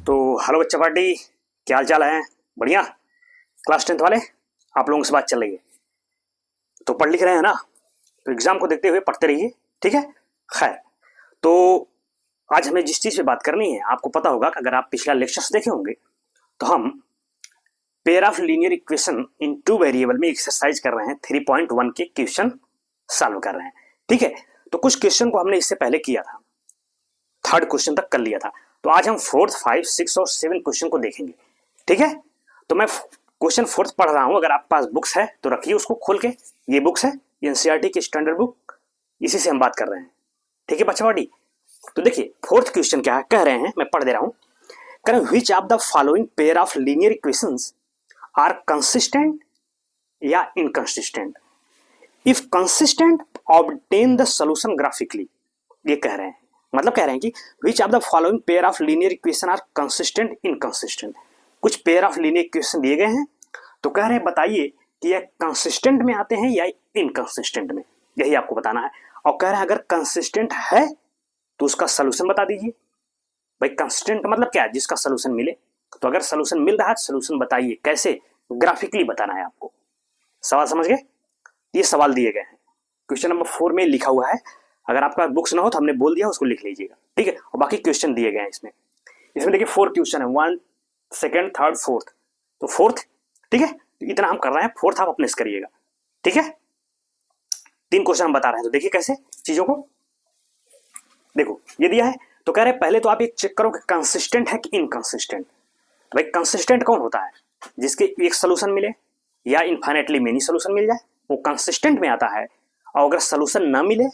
तो हेलो बच्चा पार्टी, क्या हाल चाल है? बढ़िया। क्लास 10th वाले आप लोगों से बात चल रही है तो पढ़ लिख रहे हैं ना? तो एग्जाम को देखते हुए पढ़ते रहिए, ठीक है? खैर, तो आज हमें जिस चीज़ पे बात करनी है, आपको पता होगा कि अगर आप पिछला लेक्चर्स देखे होंगे तो हम pair of linear equation in two variable में एक्सरसाइज कर रहे हैं। 3.1 के क्वेश्चन सॉल्व कर रहे हैं, ठीक है? तो कुछ क्वेश्चन को हमने इससे पहले किया था, 3rd क्वेश्चन तक कर लिया था। तो आज हम 4th, 5, 6 और 7 क्वेश्चन को देखेंगे, ठीक है? तो मैं क्वेश्चन 4th पढ़ रहा हूं। अगर आपके पास बुक्स है तो रखिए उसको खोल के। ये बुक्स है एनसीईआरटी की स्टैंडर्ड बुक, इसी से हम बात कर रहे हैं, ठीक है बच्चा पार्टी? तो देखिए 4th क्वेश्चन क्या है, कह रहे हैं, मैं पढ़ दे रहा हूं। कह रहे हैं which of the following pair of linear equations are consistent या inconsistent? If consistent obtain the solution graphically. ये कह रहे हैं, मतलब कह रहे हैं कि which of the following pair of linear equation are consistent inconsistent। कुछ पेयर ऑफ लीनियर इक्वेशन दिए गए हैं, तो कह रहे हैं बताइए कि यह कंसिस्टेंट में आते हैं या इनकंसिस्टेंट में, यही आपको बताना है। और कह रहे हैं अगर कंसिस्टेंट है तो उसका सोल्यूशन बता दीजिए। भाई कंसिस्टेंट मतलब क्या है? जिसका सोल्यूशन मिले। तो अगर सोल्यूशन मिल रहा है सोल्यूशन बताइए, कैसे? ग्राफिकली बताना है आपको। सवाल समझ गए? ये सवाल दिए गए हैं, क्वेश्चन नंबर 4 में लिखा हुआ है। अगर आपका बुक्स ना हो तो हमने बोल दिया, उसको लिख लीजिएगा, ठीक है? और बाकी क्वेश्चन दिए गए हैं इसमें देखिए 4 क्वेश्चन है, 1, 2, 3, 4। तो 4th, ठीक है? तो इतना हम कर रहे हैं, 4th आप अपने से करिएगा, ठीक है? 3 क्वेश्चन हम बता रहे हैं, तो देखिए कैसे चीजों को। देखो ये दिया है, तो कह रहे हैं पहले तो आप ये चेक करो कि कंसिस्टेंट है कि इनकंसिस्टेंट। तो भाई कंसिस्टेंट कौन होता है? जिसके एक सोल्यूशन मिले या इनफाइनेटली मेनी सोल्यूशन मिल जाए, वो कंसिस्टेंट में आता है। और अगर सोल्यूशन ना मिले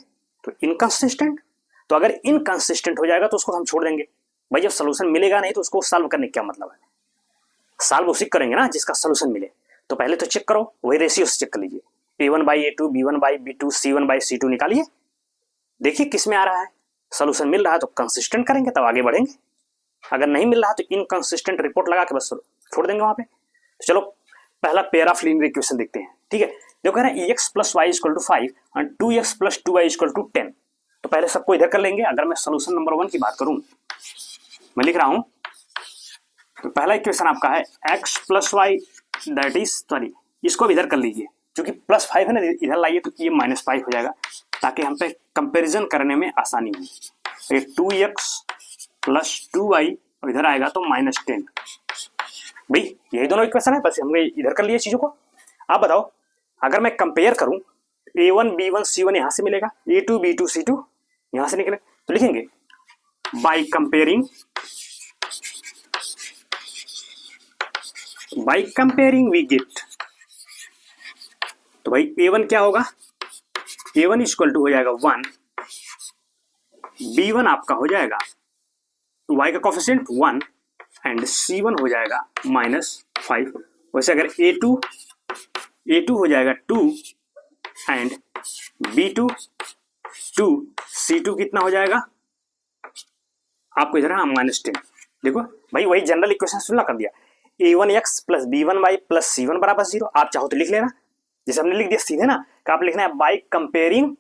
तो इनकंसिस्टेंट। तो अगर इनकंसिस्टेंट हो जाएगा तो उसको हम छोड़ देंगे। भाई जब सोल्यूशन मिलेगा नहीं तो उसको सॉल्व करने का क्या मतलब है? सॉल्व उसी करेंगे ना जिसका सोल्यूशन मिले। तो पहले तो चेक करो, वही रेशियो से चेक कर लीजिए। a1/a2, b1/b2, c1/c2 निकालिए, देखिए किस में आ रहा है। सोल्यूशन मिल रहा है तो कंसिस्टेंट करेंगे, तब आगे बढ़ेंगे। अगर नहीं मिल रहा तो इनकंसिस्टेंट रिपोर्ट लगा के बस छोड़ देंगे वहां पे। तो चलो पहला पेयर ऑफ लीनियर इक्वेशन देखते हैं, ठीक है? जो कह रहे हैं x + y = 5 और 2x + 2y = 10। तो पहले सबको इधर कर लेंगे। अगर मैं सोल्यूशन नंबर 1 की बात करूं, मैं लिख रहा हूं, तो पहला इक्वेशन आपका है x + y that is, sorry इसको भी इधर कर लीजिए, क्योंकि +5 है ना, इधर लाइए तो ये -5 हो जाएगा, ताकि हम पे कंपैरिजन करने में आसानी हो। ये 2x + 2y इधर आएगा तो -10। भाई यही दोनों इक्वेशन है, बस हमने इधर कर लिए चीजों को। आप बताओ अगर मैं कंपेयर करूं, a1 b1 c1 यहां से मिलेगा, a2 b2 c2 यहां से निकले, तो लिखेंगे बाय कंपेयरिंग वी गेट। तो भाई a1 क्या होगा? a1 = हो जाएगा 1, b1 आपका हो जाएगा y का कोफिशिएंट 1 एंड c1 हो जाएगा -5। वैसे अगर a2 हो जाएगा 2 एंड b2 2, c2 कितना हो जाएगा आपको इधर है -10। देखो भाई वही जनरल इक्वेशन सुनना कर दिया, a1x + b1y + c1 = 0। आप चाहो तो लिख लेना, जैसे हमने लिख दिया सीधे ना, कि आप लिखना है by comparing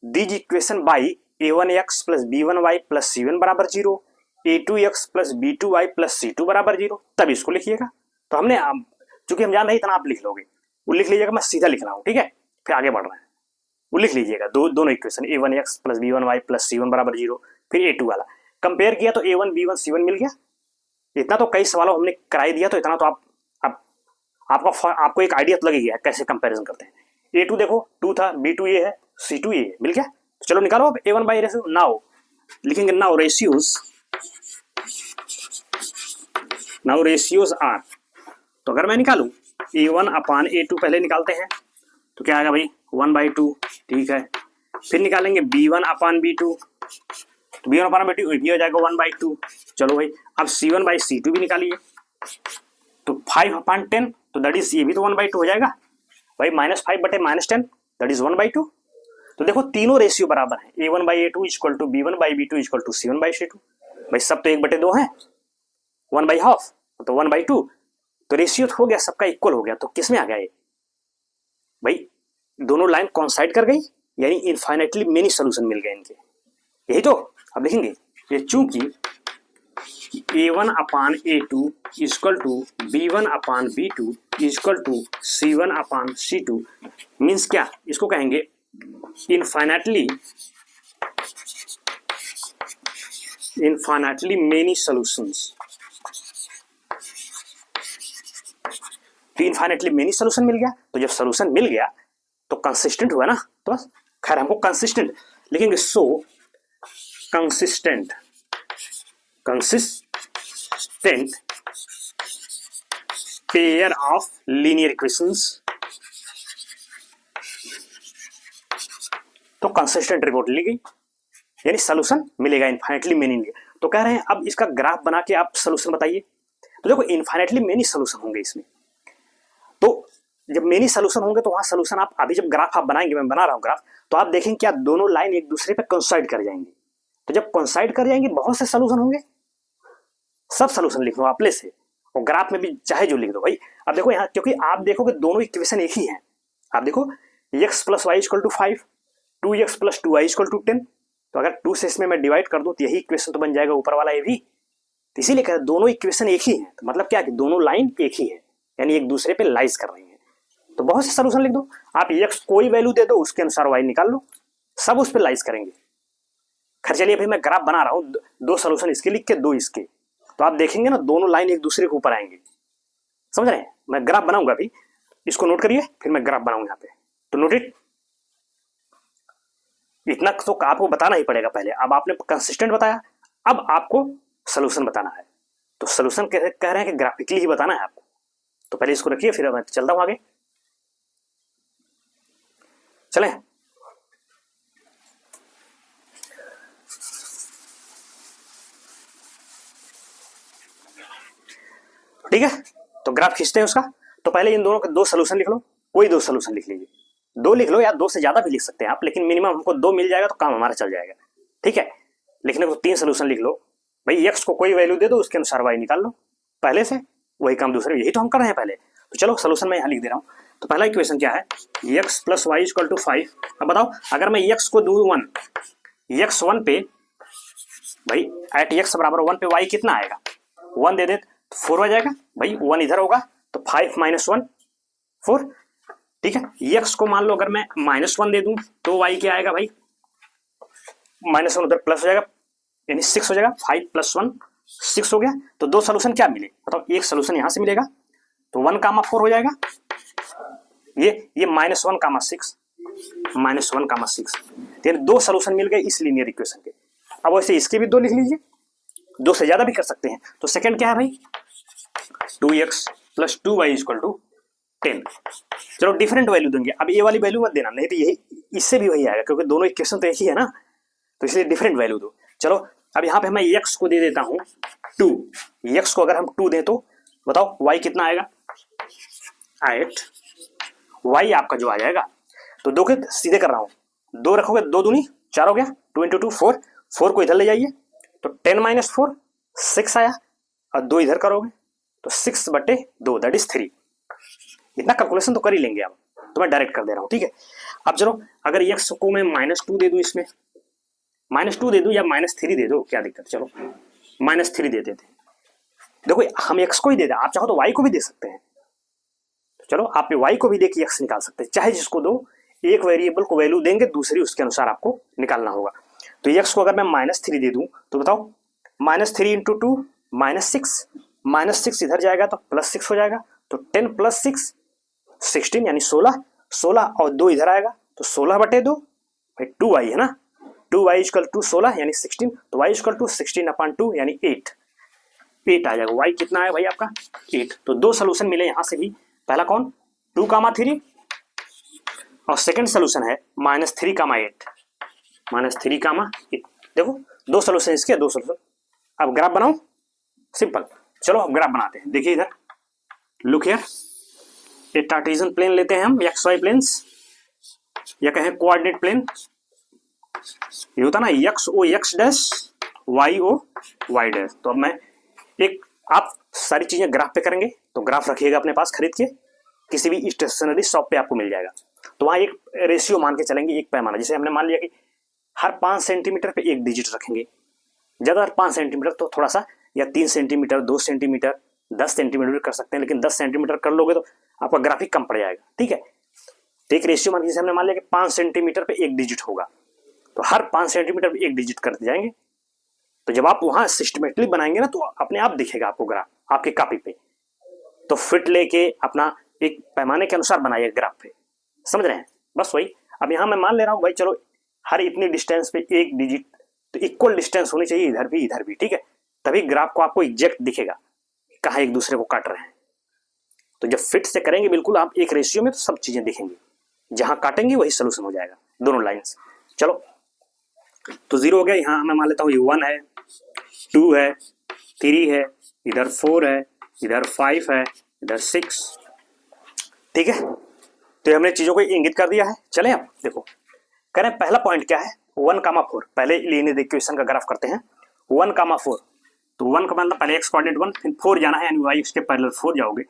these equation by a1x + b1y + c1 = 0, a2x + b2y + c2 = 0, तब इसको लिखिएगा। तो हमने चूंकि हम जान रहे इतना आप लिख लोगे, वो लिख लीजिएगा, मैं सीधा लिख रहा हूं, ठीक है? फिर आगे बढ़ रहे हैं, वो लिख लीजिएगा दोनों इक्वेशन, a1x + b1y + c1 = 0, फिर a2 वाला कंपेयर किया तो a1 b1 c1 मिल गया। इतना तो कई सवालों हमने कराई दिया, तो इतना तो आपको एक आइडिया तो लगेगा कैसे कंपैरिजन करते हैं। a2 देखो 2 था, b2 ये है, c2 ये है, मिल गया। तो चलो निकालो अब a1 बाई रेशियो। नाउ लिखेंगे नाउ रेशियोज आर। तो अगर मैं निकालूं a1/a2 पहले निकालते हैं, तो क्या आएगा भाई 1/2, ठीक है? फिर निकालेंगे b1/b2, तो b1/b2 भी हो जाएगा 1/2। चलो भाई अब c1/c2 भी निकालिए, तो 5/10, तो दैट इज ये भी तो 1/2 हो जाएगा भाई, -5 बटे -10 दैट इज 1/2। तो देखो तीनों रेशियो बराबर है, a1/a2 = b1/b2 = c1/c2। भाई सब तो 1/2 है, 1/2 तो 1/2, तो रेशियो हो गया, सबका इक्वल हो गया। तो किस में आ गया ये? भाई दोनों लाइन कॉन्साइड कर गई, यानी इनफाइनाइटली मेनी सोल्यूशन मिल गए इनके, यही तो। अब लिखेंगे ये चूंकि A1 upon A2 equal to B1 upon B2 equal to C1 upon C2 means क्या, इसको कहेंगे इनफाइनाइटली मेनी सॉल्यूशंस। तो इनफाइनाइटली मेनी सॉल्यूशन मिल गया, तो जब सॉल्यूशन मिल गया तो कंसिस्टेंट हुआ ना, तो बस खैर हमको कंसिस्टेंट लिखेंगे, सो consistent pair of linear equations. तो कंसिस्टेंट रिपोर्ट ली गई, यानी सॉल्यूशन मिलेगा इनफाइनाइटली मेनी। तो कह रहे हैं अब इसका ग्राफ बना के आप सॉल्यूशन बताइए। तो देखो इनफाइनाइटली मेनी सॉल्यूशन होंगे इसमें, तो जब मेनी सॉल्यूशन होंगे तो वहां सॉल्यूशन आप अभी जब ग्राफ आप बनाएंगे, मैं बना रहा हूं ग्राफ, तो आप देखेंगे क्या दोनों लाइन एक दूसरे पे कोइंसाइड कर जाएंगे। तो जब कोइंसाइड कर जाएंगे बहुत से सॉल्यूशन होंगे, सब सॉल्यूशन लिख लो आप ले से, और ग्राफ में भी चाहे जो लिख दो भाई। अब देखो यहाँ, क्योंकि आप देखोगे दोनों इक्वेशन एक ही है। आप देखो x plus Y equal to 5, 2x plus 2y equal to 10। तो अगर 2 से इसमें मैं डिवाइड कर दूं तो यही इक्वेशन तो बन जाएगा ऊपर वाला ये भी। तो इसीलिए कहते हैं दोनों इक्वेशन एक ही है। तो मतलब क्या कि दोनों लाइन एक ही है, यानी एक दूसरे पे लाइज कर रही है। तो बहुत से सॉल्यूशन लिख दो आप, x कोई वैल्यू दे दो उसके अनुसार y निकाल लो, सब उस पे लाइज करेंगे। खैर चलिए भाई मैं ग्राफ बना रहा हूं, दो सॉल्यूशन इसके लिख के दो इसके, तो आप देखेंगे ना दोनों लाइन एक दूसरे के ऊपर आएंगे। समझ रहे हैं, मैं ग्राफ बनाऊंगा अभी, इसको नोट करिए, फिर मैं ग्राफ बनाऊंगा यहाँ पे। तो नोट इट, इतना तो आपको बताना ही पड़ेगा पहले। अब आपने कंसिस्टेंट बताया, अब आपको सॉल्यूशन बताना है। तो सॉल्यूशन कह रहे हैं कि ग्राफिकली ही बताना है आपको। तो पहले इसको रखिए, फिर मैं चलता हूं आगे। चलें, ठीक है। तो ग्राफ खींचते हैं उसका। तो पहले इन दोनों के दो सॉल्यूशन लिख लो, कोई दो सॉल्यूशन लिख लीजिए, दो लिख लो या दो से ज्यादा भी लिख सकते हैं आप, लेकिन मिनिमम हमको दो मिल जाएगा तो काम हमारा चल जाएगा। ठीक है, लिखने को 3 सॉल्यूशन लिख लो भाई, x को कोई वैल्यू दे दो उसके अनुसार y निकाल लो पहले से, वही काम दूसरे, यही तो हम कर रहे हैं पहले। तो चलो सॉल्यूशन मैं यहाँ लिख दे रहा हूँ। तो पहला इक्वेशन क्या है, x plus Y equal to 5। अब बताओ अगर मैं x को दूं 1, x 1 पे भाई एट x बराबर 1 पे y कितना आएगा, 1 दे दे तो 4 आ जाएगा भाई, 1 इधर होगा तो 5 माइनस 1 4। ठीक है, x को मान लो अगर मैं -1 दे दूं तो y क्या आएगा भाई, -1 उधर प्लस हो जाएगा यानी 6 हो जाएगा, 5 प्लस 1 6 हो गया। तो दो सोल्यूशन क्या मिले बताओ, एक सोल्यूशन यहां से मिलेगा तो 1 कामा 4 हो जाएगा, ये -1 कामा 6 -1 कामा 6, यानी दो सोल्यूशन मिल गए इस लीनियर इक्वेशन के। अब वैसे इसके भी दो लिख लीजिए, दो से ज्यादा भी कर सकते हैं। तो सेकंड क्या है भाई, 2x plus 2y equal to 10। चलो डिफरेंट वैल्यू देंगे, अब ये वाली वैल्यू मत देना, नहीं तो यही इससे भी वही आएगा, क्योंकि दोनों इक्वेशन तो एक ही है ना, तो इसलिए डिफरेंट वैल्यू दो। चलो अब यहाँ पे मैं x को दे देता हूँ 2, x को अगर हम 2 दें तो बताओ y कितना आएगा 8, y आपका जो आ जाएगा, तो दो के सीधे कर रहा हूँ, दो रखोगे 2 दूनी 4 हो गया, 2 इंटू 2 4, 4 को इधर ले जाइए तो 10 माइनस 4 6 आया, और 2 इधर करोगे तो 6/2 दैट इज 3। इतना कैलकुलेशन तो कर ही लेंगे आप, तो मैं डायरेक्ट कर दे रहा हूँ। ठीक है, अब चलो अगर x को मैं -2 दे दूं, इसमें -2 दे दूं या -3 दे दो, क्या दिक्कत, चलो -3 दे देते हैं। देखो हम x को ही दे दें, आप चाहो तो y को भी दे सकते हैं। तो चलो आप y को भी दे के x निकाल सकते हैं, चाहे जिसको दो, एक वेरिएबल को वैल्यू देंगे, दूसरी उसके अनुसार आपको निकालना होगा। तो x को अगर मैं -3 दे दूं तो बताओ -3 इंटू 2 -6 इधर जाएगा तो +6 हो जाएगा, तो 10 प्लस 6 16 यानी 16 और 2 इधर आएगा तो 16/2 भाई 2y है ना, 2y इक्वल टू 16 यानी 16, तो y इक्वल टू 16/2 यानी 8 आ जाएगा। y कितना है भाई आपका 8। तो दो सोल्यूशन मिले यहां से भी, पहला कौन 2 कामा 3 और सेकंड सोल्यूशन है -3 कामा 8, -3 कामा 8। देखो दो सोल्यूशन इसके, दो सोल्यूशन। अब ग्राफ बनाओ सिंपल, चलो अब ग्राफ बनाते हैं। देखिए इधर लुक हियर, एक कार्टेशियन प्लेन लेते हैं हम, एक्स वाई प्लेन्स, या कहें कोऑर्डिनेट प्लेन, ये होता ना X O X dash Y O Y dash. तो अब मैं एक, आप सारी चीजें ग्राफ पे करेंगे तो ग्राफ रखिएगा अपने पास खरीद के, किसी भी स्टेशनरी शॉप पे आपको मिल जाएगा। तो वहां एक रेशियो मान के चलेंगे, एक पैमाना, जैसे हमने मान लिया कि हर 5 सेंटीमीटर पे एक डिजिट रखेंगे, ज्यादा 5 सेंटीमीटर तो थोड़ा सा या 3 सेंटीमीटर, 2 सेंटीमीटर, 10 सेंटीमीटर कर सकते हैं, लेकिन 10 सेंटीमीटर कर लोगे तो आपका ग्राफिक कम पड़ जाएगा। ठीक है, तो एक रेशियो मान लीजिए हमने मान लिया कि 5 सेंटीमीटर पे एक डिजिट होगा, तो हर 5 सेंटीमीटर पे एक डिजिट करते जाएंगे। तो जब आप वहां सिस्टमेटिकली बनाएंगे ना, तो अपने आप दिखेगा आपको ग्राफ आपके कॉपी पे। तो फिट लेके अपना एक पैमाने के अनुसार बनाइए ग्राफ पे, समझ रहे हैं? बस वही। अब यहाँ मैं मान ले रहा हूँ भाई, चलो हर इतनी डिस्टेंस पे एक डिजिट, तो इक्वल डिस्टेंस होनी चाहिए इधर भी इधर भी। ठीक है, तभी ग्राफ को आपको एग्जैक्ट दिखेगा कहाँ एक दूसरे को काट रहे हैं। तो जब फिट से करेंगे बिल्कुल आप एक रेशियो में, तो सब चीजें दिखेंगी, जहां काटेंगे वही सोल्यूशन हो जाएगा, दोनों लाइंस। चलो, तो 0 हो गया। यहाँ मैं मान लेता हूँ ये 1 है, 2 है, 3 है, इधर 4 है, इधर 5 है, इधर 6। ठीक है, तो हमने चीजों को इंगित कर दिया है। चले अब देखो, कह रहे हैं पहला पॉइंट क्या है, 1,4। पहले लीनियर इक्वेशन का ग्राफ करते हैं। 1,4, तो 1 का मतलब पहले x कोऑर्डिनेट 1, फिर 4 जाना है, यानी y इसके पैरेलल 4 जाओगे,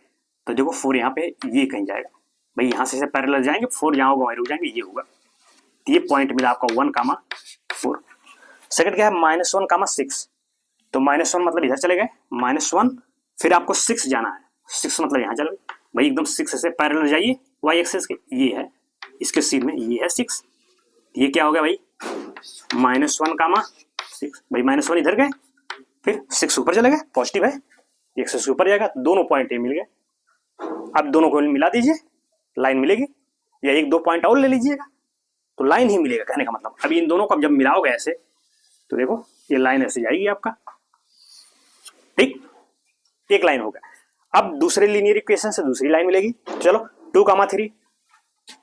तो देखो 4 यहाँ पे ये कहीं जाएगा भाई, यहाँ से पैरेलल जाएंगे, 4 जहाँ होगा वहीं रुक जाएंगे, ये होगा। तो ये पॉइंट मिला आपका 1,4। सेकंड क्या है, -1,6। तो -1 मतलब इधर चले गए, -1, फिर आपको 6 जाना है, 6 मतलब यहाँ चले गए भाई, एकदम 6 से पैरेलल जाइए y एक्सिस के, ये है इसके सीध में, ये है 6। ये क्या हो गया भाई, -1,6 भाई, -1 इधर गए, फिर 6 ऊपर चले गए, पॉजिटिव है, एक से ऊपर जाएगा, दोनों पॉइंट ये मिल गए। अब दोनों को मिला दीजिए, लाइन मिलेगी, या एक दो पॉइंट और ले लीजिएगा तो लाइन ही मिलेगा, कहने का मतलब। अब इन दोनों को जब मिलाओगे ऐसे, तो देखो ये लाइन ऐसे जाएगी आपका, ठीक, एक लाइन होगा। अब दूसरे लीनियर इक्वेशन से दूसरी लाइन मिलेगी। चलो 2,3,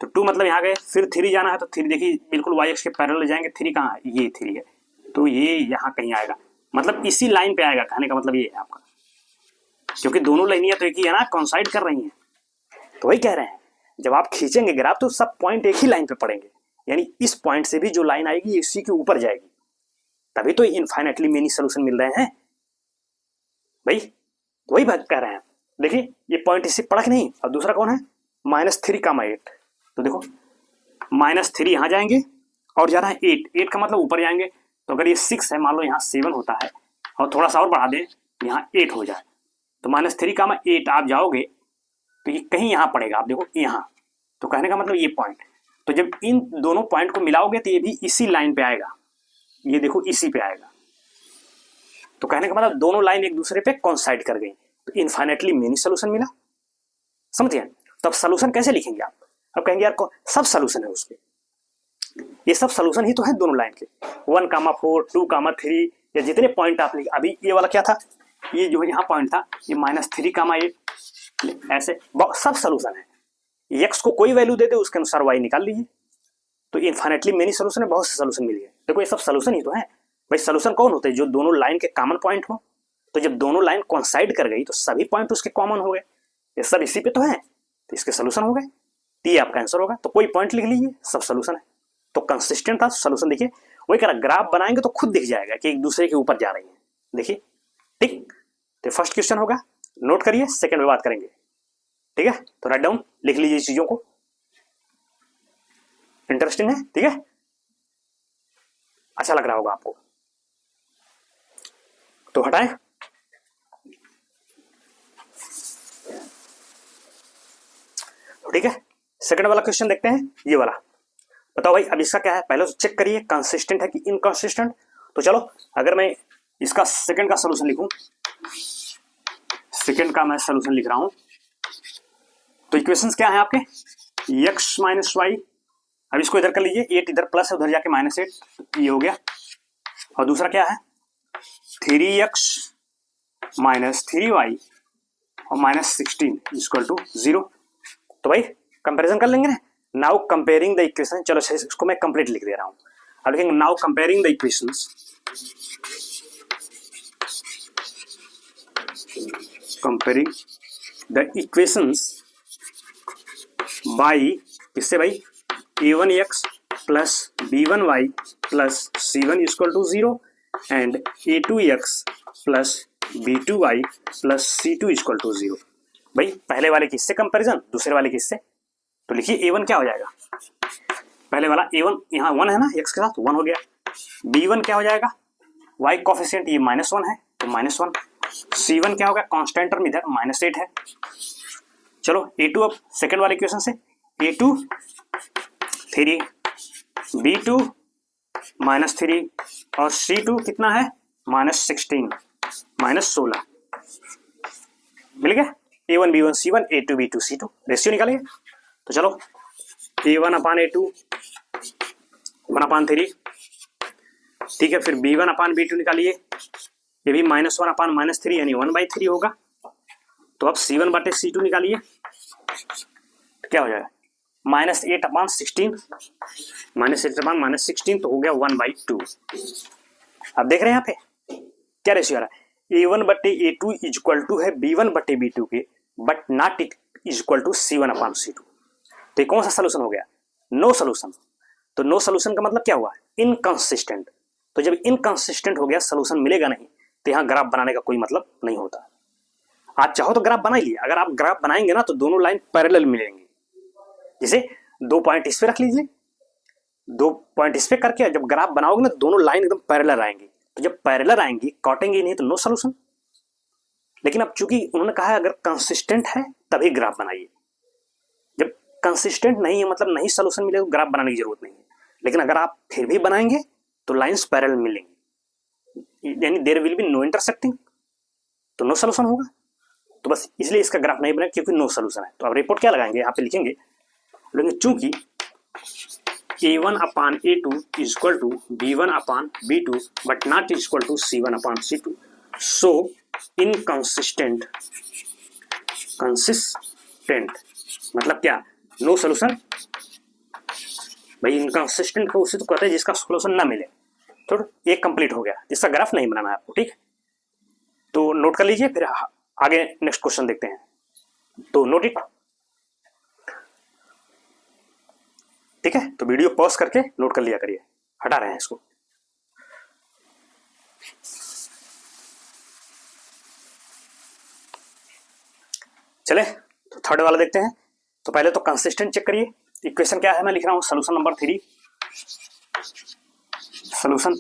तो 2 मतलब यहाँ गए, फिर 3 जाना है, तो 3 देखिए बिल्कुल y एक्स के पैरेलल जाएंगे। 3 कहाँ है, ये 3 है, तो ये यहाँ कहीं आएगा, मतलब इसी लाइन पे आएगा, कहने का मतलब ये है आपका, क्योंकि दोनों लाइनियां तो एक ही है ना, कॉन्साइड कर रही हैं। तो वही कह रहे हैं, जब आप खींचेंगे ग्राफ तो सब पॉइंट एक ही लाइन पे पड़ेंगे, यानी इस पॉइंट से भी जो लाइन आएगी इसी के ऊपर जाएगी, तभी तो इनफाइनाइटली मेनी सोल्यूशन मिल रहे हैं भाई। तो वही बात कह रहे हैं, देखिए ये पॉइंट इससे पड़ा कि नहीं। और दूसरा कौन है, -3,8। तो देखो -3 यहाँ जाएंगे और जा रहा है 8 का मतलब ऊपर जाएंगे। तो अगर ये 6 है, मान लो यहाँ 7 होता है, और थोड़ा सा और बढ़ा दें, यहाँ 8 हो जाए, तो -3,8 आप जाओगे तो ये कहीं यहाँ पड़ेगा, आप देखो यहाँ। तो कहने का मतलब ये पॉइंट, तो जब इन दोनों पॉइंट को मिलाओगे तो ये भी इसी लाइन पे आएगा, ये देखो इसी पे आएगा। तो कहने का मतलब दोनों लाइन एक दूसरे पे कॉन्साइड कर गई, तो इनफाइनाइटली मेनी सोल्यूशन मिला। समझ गए? तो अब सोल्यूशन कैसे लिखेंगे आप? अब कहेंगे यार सब सोल्यूशन है उसके, ये सब सोल्यूशन ही तो है दोनों लाइन के, 1,4, 2,3, या जितने पॉइंट आप लिखे। अभी ये वाला क्या था, ये जो यहाँ पॉइंट था, ये -3,8, ऐसे सब सोल्यूशन है। एक्स को कोई वैल्यू दे दे, उसके अनुसार वाई निकाल लीजिए, तो इनफाइनाइटली मेनी सोल्यूशन है, बहुत से सोल्यूशन मिल गए। देखो ये सब सोल्यूशन ही तो है भाई। सोल्यूशन कौन होते हैं, जो दोनों लाइन के कॉमन पॉइंट हो। तो जब दोनों लाइन कोइंसाइड कर गई तो सभी पॉइंट उसके कॉमन हो गए, ये सब इसी पे तो है, तो इसके सोल्यूशन हो गए। ये आपका आंसर होगा। तो कोई पॉइंट लिख लीजिए, सब सोल्यूशन है। तो कंसिस्टेंट था सोल्यूशन। देखिए वही कह रहा, ग्राफ बनाएंगे तो खुद दिख जाएगा कि एक दूसरे के ऊपर जा रही है। देखिए ठीक, तो फर्स्ट क्वेश्चन होगा, नोट करिए, सेकंड में बात करेंगे। ठीक है, तो राइट डाउन लिख लीजिए चीजों को, इंटरेस्टिंग है। ठीक है, अच्छा लग रहा होगा आपको, तो हटाएं। ठीक है, सेकंड वाला क्वेश्चन देखते हैं, ये वाला। बताओ भाई अब इसका क्या है, पहले तो चेक करिए कंसिस्टेंट है कि इनकंसिस्टेंट। तो चलो अगर मैं इसका सेकंड का सॉल्यूशन लिखूं, सेकंड का मैं सॉल्यूशन लिख रहा हूं, तो इक्वेशंस क्या है आपके, x माइनस वाई, अब इसको इधर कर लीजिए, 8 इधर प्लस है, उधर जाके -8, ये हो गया। और दूसरा क्या है, 3x माइनस 3y और -16 इक्वल टू 0। तो भाई कंपैरिजन कर लेंगे ना। नाउ कंपेयरिंग द इक्वेशन, चलो इसको मैं कंप्लीट लिख दे रहा हूं। अब लिखेंगे now comparing the equations, comparing the equations by, किससे भाई, a1x plus b1y plus c1 equal to 0 and a2x plus b2y plus c2 equal to 0। भाई पहले वाले किससे कंपैरिजन, दूसरे वाले किससे। तो लिखिए a1 क्या हो जाएगा, पहले वाला a1 यहाँ 1 है ना, x के साथ 1 हो गया। b1 क्या हो जाएगा, y कोफिशिएंट ये -1 है तो -1, C1 क्या होगा, कांस्टेंट टर्म इधर -8 है। चलो A2 अब सेकंड वाले इक्वेशन से, A2 3, B2 -3 और C2 कितना है, -16 -16 मिल गया। A1 B1 C1 A2 B2 C2 ratio निकालेंगे। तो चलो A1 अपान A2 1/3, ठीक है। फिर B1 अपान B2 निकालिए, ये भी -1 अपान -3 यानी 1/3 होगा। तो अब C1 बटे C2 निकालिए, तो क्या हो जाएगा, -8 अपान 16, -8 अपान -16 तो हो गया 1/2। अब देख रहे हैं यहाँ पे क्या रेशियो आ रहा है, A1 बटे A2 इक्वल टू है B1 बटे B2 के, but not equal to C1 upon C2। तो ये कौन सा सोल्यूशन हो गया, नो सोल्यूशन। तो नो सोल्यूशन का मतलब क्या हुआ, इनकंसिस्टेंट। तो जब इनकंसिस्टेंट हो गया, सोल्यूशन मिलेगा नहीं, तो यहाँ ग्राफ बनाने का कोई मतलब नहीं होता। आप चाहो तो ग्राफ बना लीजिए, अगर आप ग्राफ बनाएंगे ना तो दोनों लाइन पैरेलल मिलेंगी। जैसे 2 पॉइंट इस पे रख लीजिए, 2 पॉइंट इस पे करके जब ग्राफ बनाओगे ना दोनों लाइन एकदम पैरेलल आएंगी। तो जब पैरेलल आएंगी, काटेंगे नहीं, तो नो सोल्यूशन। लेकिन अब चूंकि उन्होंने कहा है अगर कंसिस्टेंट है तभी ग्राफ बनाइए, जब कंसिस्टेंट नहीं है मतलब नहीं सोल्यूशन मिलेगा तो ग्राफ बनाने की जरूरत नहीं है। लेकिन अगर आप फिर भी बनाएंगे तो लाइंस पैरेलल मिलेंगी, यानी there will be no intersecting, तो नो सोल्यूशन होगा। तो बस इसलिए इसका ग्राफ नहीं बना क्योंकि नो सोल्यूशन है। तो अब रिपोर्ट क्या लगाएंगे, यहाँ पे लिखेंगे चूंकि A1 upon A2 equal to B1 upon B2 but not equal to C1 upon C2, so inconsistent, consistent मतलब क्या, नो सोल्यूशन। भाई इनकंसिस्टेंट को उसे तो कहते हैं जिसका सोल्यूशन ना मिले। तो एक कंप्लीट हो गया, इसका ग्राफ नहीं बनाना है आपको, ठीक है। तो नोट कर लीजिए, फिर आगे नेक्स्ट क्वेश्चन देखते हैं। तो नोट इट, ठीक है। तो वीडियो पॉज करके नोट कर लिया करिए, हटा रहे हैं इसको। चले तो थर्ड वाला देखते हैं। तो पहले तो कंसिस्टेंट चेक करिए, इक्वेशन क्या है मैं लिख रहा हूं, सोल्यूशन नंबर 3, सोल्यूशन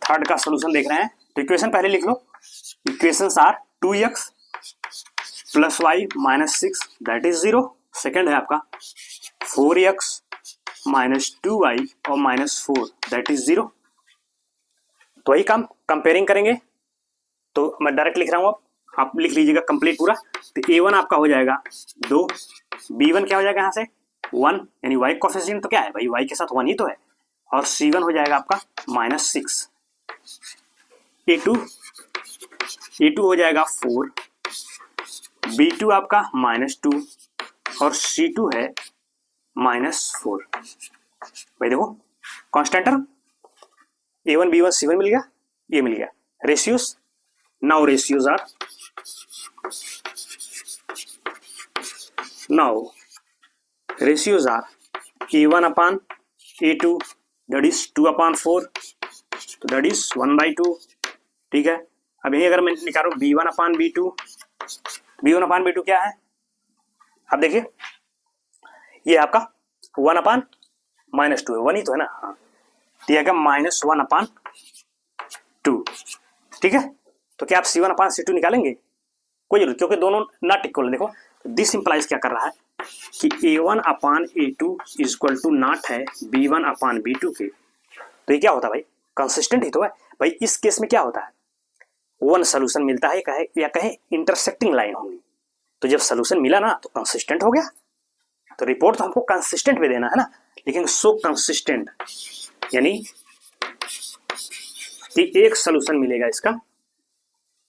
थर्ड का सोल्यूशन देख रहे हैं। तो इक्वेशन पहले लिख लो, equations are 2x + y - 6 that is 0। Second है आपका 4x - 2y और -4 दैट इज 0। तो वही काम कंपेयरिंग करेंगे। तो मैं डायरेक्ट लिख रहा हूं, अब आप लिख लीजिएगा कंप्लीट पूरा। तो A1 आपका हो जाएगा 2, B1 क्या हो जाएगा यहाँ से 1, यानी y कोफिशिएंट तो क्या है भाई, y के साथ 1 ही तो है, और C1 हो जाएगा आपका -6, A2 हो जाएगा 4, B2 आपका -2 और C2 है -4। भाई देखो constant term A1 B1 C1 मिल गया, ये मिल गया। Ratios, now ratios are, A1 upon A2 that is 2/4, तो दैट इज 1/2, ठीक है। अब यही अगर मैं निकालूं B1 अपान B2 क्या है, अब देखिए ये आपका 1/-2 है, 1 ही तो है ना, हाँ, तो यह -1/2, ठीक है। तो क्या आप C1 अपान C2 निकालेंगे, कोई जरूरत, क्योंकि दोनों नॉट इक्वल। देखो दिस इंप्लाइज क्या कर रहा है कि A1 upon A2 equal to not है B1 अपान B2 के। तो ये क्या होता है भाई, कंसिस्टेंट ही तो है भाई। इस केस में क्या होता है, वन सोल्यूशन मिलता है या कहे इंटरसेक्टिंग लाइन होंगी। तो जब सोल्यूशन मिला ना तो कंसिस्टेंट हो गया। तो रिपोर्ट तो हमको कंसिस्टेंट पे देना है ना, लेकिन सो कंसिस्टेंट यानी कि एक सोल्यूशन मिलेगा इसका,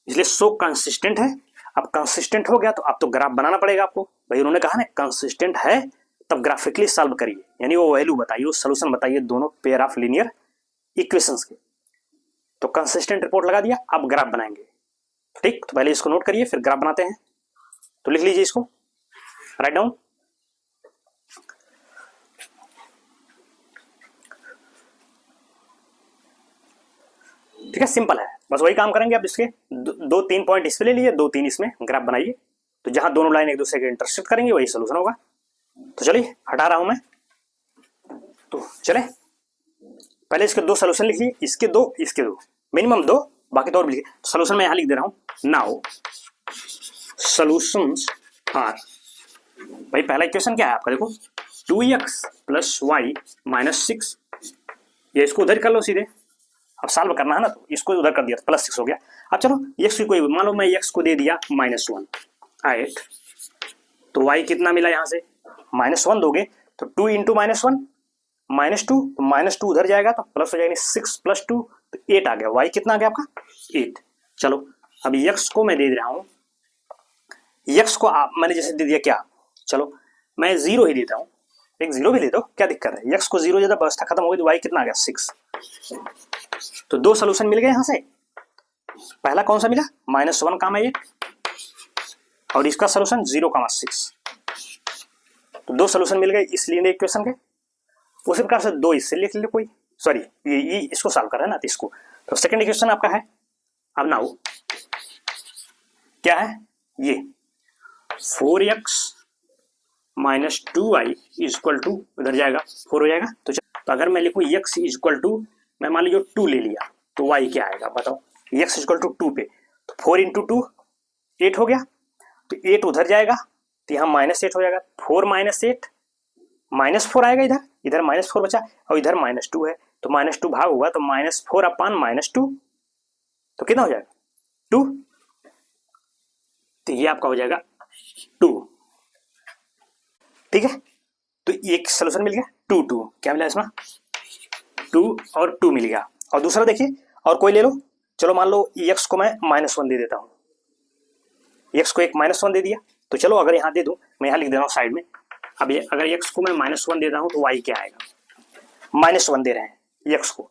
इसलिए सो कंसिस्टेंट है। अब कंसिस्टेंट हो गया तो अब तो ग्राफ बनाना पड़ेगा आपको। भाई उन्होंने कहा ना कंसिस्टेंट है तब ग्राफिकली सॉल्व करिए, यानी वो वैल्यू बताइए, वो सोल्यूशन बताइए दोनों पेयर ऑफ लीनियर इक्वेशंस के। तो कंसिस्टेंट रिपोर्ट लगा दिया, अब ग्राफ बनाएंगे, ठीक। तो पहले इसको नोट करिए फिर ग्राफ बनाते हैं। तो लिख लीजिए इसको, राइट डाउन। ठीक है, सिंपल है, बस वही काम करेंगे। अब इसके 2-3 पॉइंट इस पे ले लीजिए, 2-3 इसमें ग्राफ बनाइए। तो जहां दोनों लाइन एक दूसरे के इंटरसेक्ट करेंगे वही सोल्यूशन होगा। तो चलिए हटा रहा हूं मैं। तो चले पहले इसके 2 सोल्यूशन लिखिए, इसके 2 मिनिमम 2, बाकी तो और भी लिखे। सोल्यूशन मैं यहाँ लिख दे रहा हूँ। नाउ सॉल्यूशंस आर, भाई पहला इक्वेशन क्या है आपका, देखो 2x प्लस वाई माइनस 6, ये इसको उधर कर लो सीधे, अब सॉल्व करना है ना, तो इसको उधर कर दिया प्लस 6 हो गया। अब चलो x की कोई, मान लो मैं x को दे दिया -1, 8, तो y कितना मिला यहाँ से, -1 दोगे तो 2 इंटू -1 -2, तो -2 उधर जाएगा तो प्लस हो जाएगा, 6 प्लस 2 तो 8 आ गया। y कितना आ गया आपका 8। चलो अब x को मैं दे रहा हूँ, x को आप मैंने जैसे दे दिया क्या, चलो मैं 0 ही देता हूँ, एक 0 भी दे दो, क्या दिक्कत है, x को 0 ज्यादा व्यवस्था खत्म हो गई, तो y कितना आ गया 6। तो दो सोल्यूशन मिल गए यहाँ से। पहला कौन सा मिला, -1, 8, और इसका सोल्यूशन 0, 6। तो दो सोल्यूशन मिल गए इस लीनियर इक्वेशन के। उसी प्रकार से दो इससे लिख ले कोई, सॉरी ये इसको सॉल्व कर रहा है ना, तो इसको, तो सेकंड इक्वेशन आपका है। अब नाउ क्या है, ये 4x minus 2y equal to, उधर जाएगा 4 हो जाएगा। तो अगर मैं लिखूँ x इक्वल टू, मैं मान लीजिए 2 ले लिया, तो y क्या आएगा बताओ, x इक्वल टू 2 पे, तो 4 इंटू 2 8 हो गया, तो 8 उधर जाएगा तो यहाँ -8 हो जाएगा, 4 -8 -4 आएगा, इधर इधर -4 बचा और इधर -2 है, तो -2 भाग होगा तो -4 अपान -2, तो कितना हो जाएगा 2, तो ये आपका हो जाएगा 2। ठीक है, तो एक सोल्यूशन मिल गया 2 2, क्या मिला इसमें 2 और 2 मिल गया। और दूसरा देखिए, और कोई ले लो, चलो मान लो x को मैं -1 दे देता हूँ, x को एक -1 दे दिया, तो चलो अगर यहाँ दे दूं, मैं यहाँ लिख दे रहा हूँ साइड में। अब ये अगर x को मैं -1 देता हूँ तो y क्या आएगा, -1 दे रहे हैं x को,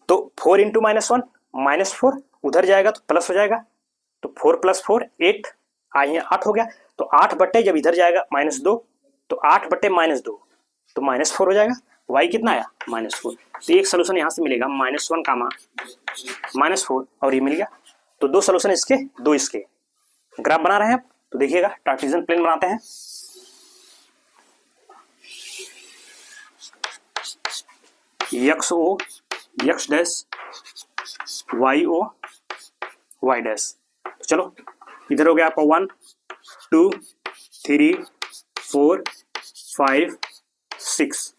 तो 4 इंटू -1 -4 उधर जाएगा तो प्लस हो जाएगा, तो 4 प्लस 4 8, यहाँ 8 हो गया, तो 8 बट्टे जब इधर जाएगा -2, तो 8 बट्टे -2 तो -4 हो जाएगा, y कितना आया -4। तो एक सोल्यूशन यहाँ से मिलेगा -1, -4, और ये मिल गया। तो दो सोल्यूशन इसके, दो इसके। ग्राफ बना रहे हैं आप, तो देखिएगा कार्टेशियन प्लेन बनाते हैं। XO x dash, YO y dash. तो चलो इधर हो गया आपका 1 2 3 4 5 6।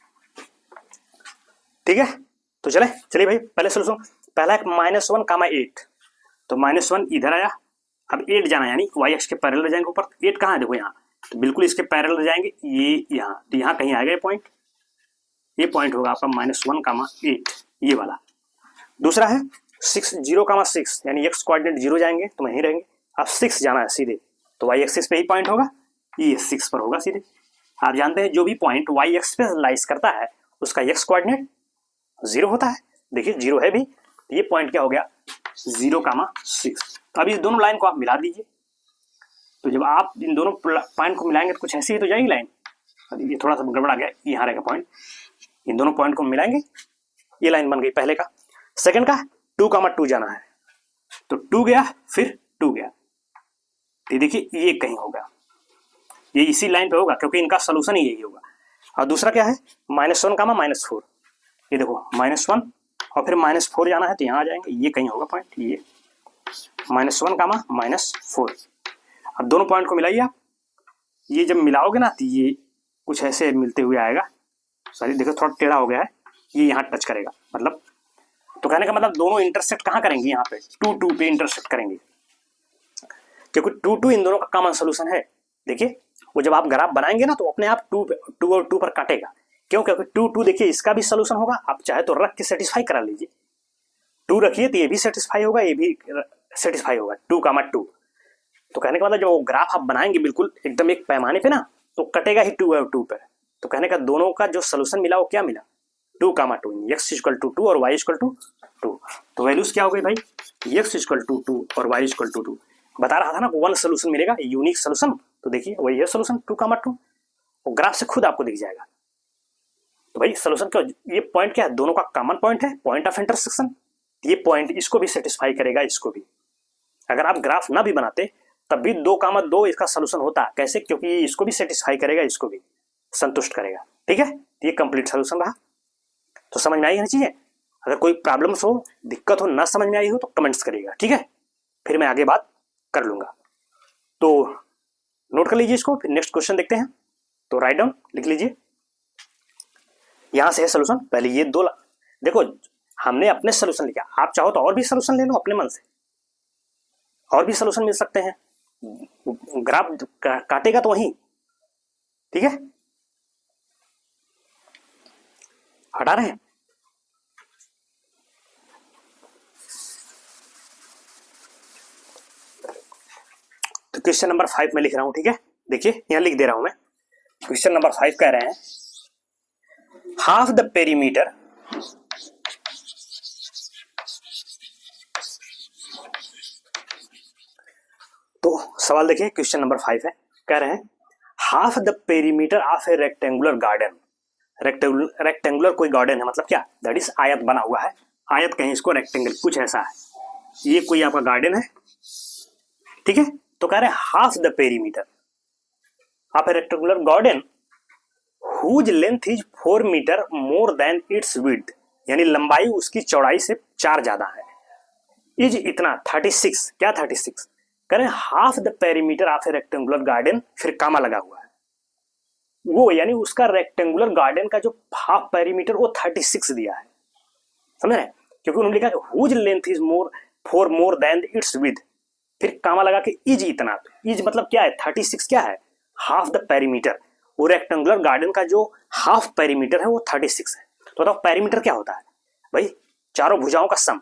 ठीक है, तो चलिए भाई पहले सोल्यूशन, पहला -1, 8, तो -1 इधर आया, अब 8 जाना, यानी y अक्ष के पैरेलल जाएंगे ऊपर, 8 कहाँ है देखो यहाँ, तो बिल्कुल इसके पैरेलल जाएंगे, ये यहाँ, तो यहाँ कहीं आएगा ये पॉइंट, ये पॉइंट होगा आपका -1, 8, ये वाला। दूसरा है 6 0, 6, यानी x कोऑर्डिनेट 0 जाएंगे तो वहीं रहेंगे, अब 6 जाना है सीधे, तो y एक्सिस पे ही पॉइंट होगा, ये 6 पर होगा सीधे। आप जानते हैं जो भी पॉइंट y एक्सिस पे लाइज करता है उसका x कोऑर्डिनेट 0 होता है, देखिए 0 है भी, ये पॉइंट क्या हो गया 0, 6। तो अब इस दोनों लाइन को आप मिला दीजिए, तो जब आप इन दोनों पॉइंट को मिलाएंगे तो कुछ ऐसी ही तो जाएगी लाइन, ये थोड़ा सा गड़बड़ आ गया, यहाँ रहेगा पॉइंट, इन दोनों पॉइंट को मिलाएंगे, ये लाइन बन गई पहले का। सेकंड का 2, 2 जाना है, तो 2 गया फिर 2 गया, तो देखिए ये कहीं होगा, ये इसी लाइन पे होगा क्योंकि इनका सोल्यूशन ही यही होगा। और दूसरा क्या है -1, -4, ये देखो -1 और फिर -4 जाना है तो यहाँ आ जाएंगे, ये कहीं होगा पॉइंट, ये -1, -4। अब दोनों पॉइंट को मिलाइए आप, ये जब मिलाओगे ना तो ये कुछ ऐसे मिलते हुए आएगा, सॉरी देखो थोड़ा टेढ़ा हो गया है, ये यहाँ टच करेगा, मतलब तो कहने का मतलब दोनों इंटरसेक्ट कहाँ करेंगे, यहाँ पे 2 2 पे इंटरसेक्ट करेंगे, क्योंकि 2 2 इन दोनों का कॉमन सोल्यूशन है। देखिए वो जब आप ग्राफ बनाएंगे ना तो अपने आप 2 और 2 पर काटेगा, क्यों, क्योंकि 2 2 देखिए इसका भी सोल्यूशन होगा, आप चाहे तो रख के सेटिस्फाई करा लीजिए, 2 रखिए तो ये भी सेटिस्फाई होगा, ये भी सेटिस्फाई होगा, 2, 2। तो कहने का मतलब जब वो ग्राफ आप बनाएंगे बिल्कुल एकदम एक पैमाने पे ना, तो कटेगा ही 2 और 2 पर। तो कहने का दोनों का जो सोल्यूशन मिला वो क्या मिला 2, 2, x इक्वल टू 2 और y इक्वल टू 2। तो वैल्यूज क्या हो गई भाई, x इक्वल टू 2 और y इक्वल टू 2। बता रहा था ना वन सोल्यूशन मिलेगा, यूनिक सोल्यूशन, तो देखिए वही है सोल्यूशन 2, 2, वो ग्राफ से खुद आपको दिख जाएगा। तो भाई सोल्यूशन क्या, ये पॉइंट क्या है, दोनों का कॉमन पॉइंट है, पॉइंट ऑफ इंटरसेक्शन, ये पॉइंट इसको भी सेटिस्फाई करेगा, इसको भी। अगर आप ग्राफ ना भी बनाते तब भी 2, 2 इसका सोल्यूशन होता, कैसे, क्योंकि ये इसको भी सेटिस्फाई करेगा, इसको भी संतुष्ट करेगा। ठीक है, ये कंप्लीट सोल्यूशन रहा, तो समझ में आई है चीजें। अगर कोई प्रॉब्लम्स हो, दिक्कत हो, ना समझ में आई हो तो कमेंट्स करिएगा, ठीक है, फिर मैं आगे बात कर लूंगा। तो नोट कर लीजिए इसको, फिर नेक्स्ट क्वेश्चन देखते हैं। तो राइट डाउन लिख लीजिए, यहां से है सोल्यूशन। पहले ये दो देखो, हमने अपने सोल्यूशन लिखा, आप चाहो तो और भी सोल्यूशन ले लो अपने मन से, और भी सोल्यूशन मिल सकते हैं, ग्राफ काटेगा तो वहीं, ठीक है, हटा रहे हैं। तो क्वेश्चन नंबर 5 में लिख रहा हूं, ठीक है, देखिए यहां लिख दे रहा हूं मैं। क्वेश्चन नंबर 5 कह रहे हैं हाफ द पेरीमीटर तो सवाल देखिए, क्वेश्चन नंबर 5 है, कह रहे हैं half the perimeter of a rectangular garden. Rectangular कोई गार्डन है, मतलब क्या, दैट इज आयत बना हुआ है, आयत कहें इसको, रेक्टेंगल कुछ ऐसा है, ये कोई आपका गार्डन है, ठीक है। तो कह रहे हैं half the perimeter of a rectangular garden whose length is 4 metre more than its width, यानी लंबाई उसकी चौड़ाई से 4 ज्यादा है। इज इतना 36, क्या 36, करें half the perimeter of a rectangular garden, फिर कामा लगा हुआ है, वो यानी उसका रेक्टेंगुलर गार्डन का जो हाफ पेरीमीटर वो 36 दिया है, समझ रहे हैं, क्योंकि उन्होंने लिखा whose length is four more than its width, फिर कामा लगा के इज इतना, इज मतलब क्या है, 36 क्या है, हाफ द पेरीमीटर, वो रेक्टेंगुलर गार्डन का जो हाफ पेरीमीटर है वो 36 है। तो बताओ पेरीमीटर क्या होता है भाई, चारों भुजाओं का सम,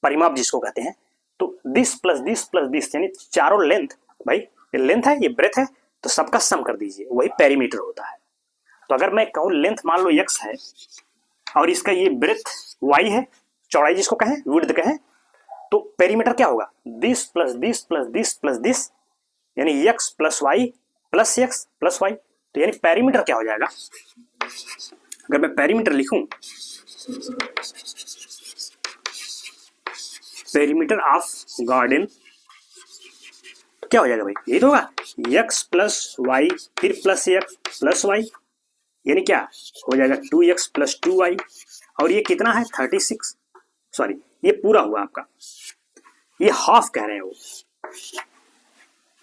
परिमाप जिसको कहते हैं। तो this plus this plus this, यानी चारों लेंथ, भाई ये लेंथ है ये ब्रेथ है, तो सबका सम कर दीजिए, वही पेरीमीटर होता है। तो अगर मैं कहूं लेंथ मान लो x है और इसका ये ब्रेथ y है, चौड़ाई जिसको कहें, विड्थ कहें, तो पेरीमीटर क्या होगा, this plus this plus this plus this, यानी x plus Y plus X plus Y, तो यानी पेरीमीटर क्या हो जाएगा, अगर मैं पेरीमीटर लिखूं, पेरीमीटर ऑफ गार्डन, तो क्या हो जाएगा भाई, यही तो होगा, x प्लस वाई फिर प्लस एक्स प्लस वाई, यानी क्या हो जाएगा 2x प्लस 2y, और ये कितना है 36, सॉरी ये पूरा हुआ आपका, ये हाफ कह रहे हैं वो,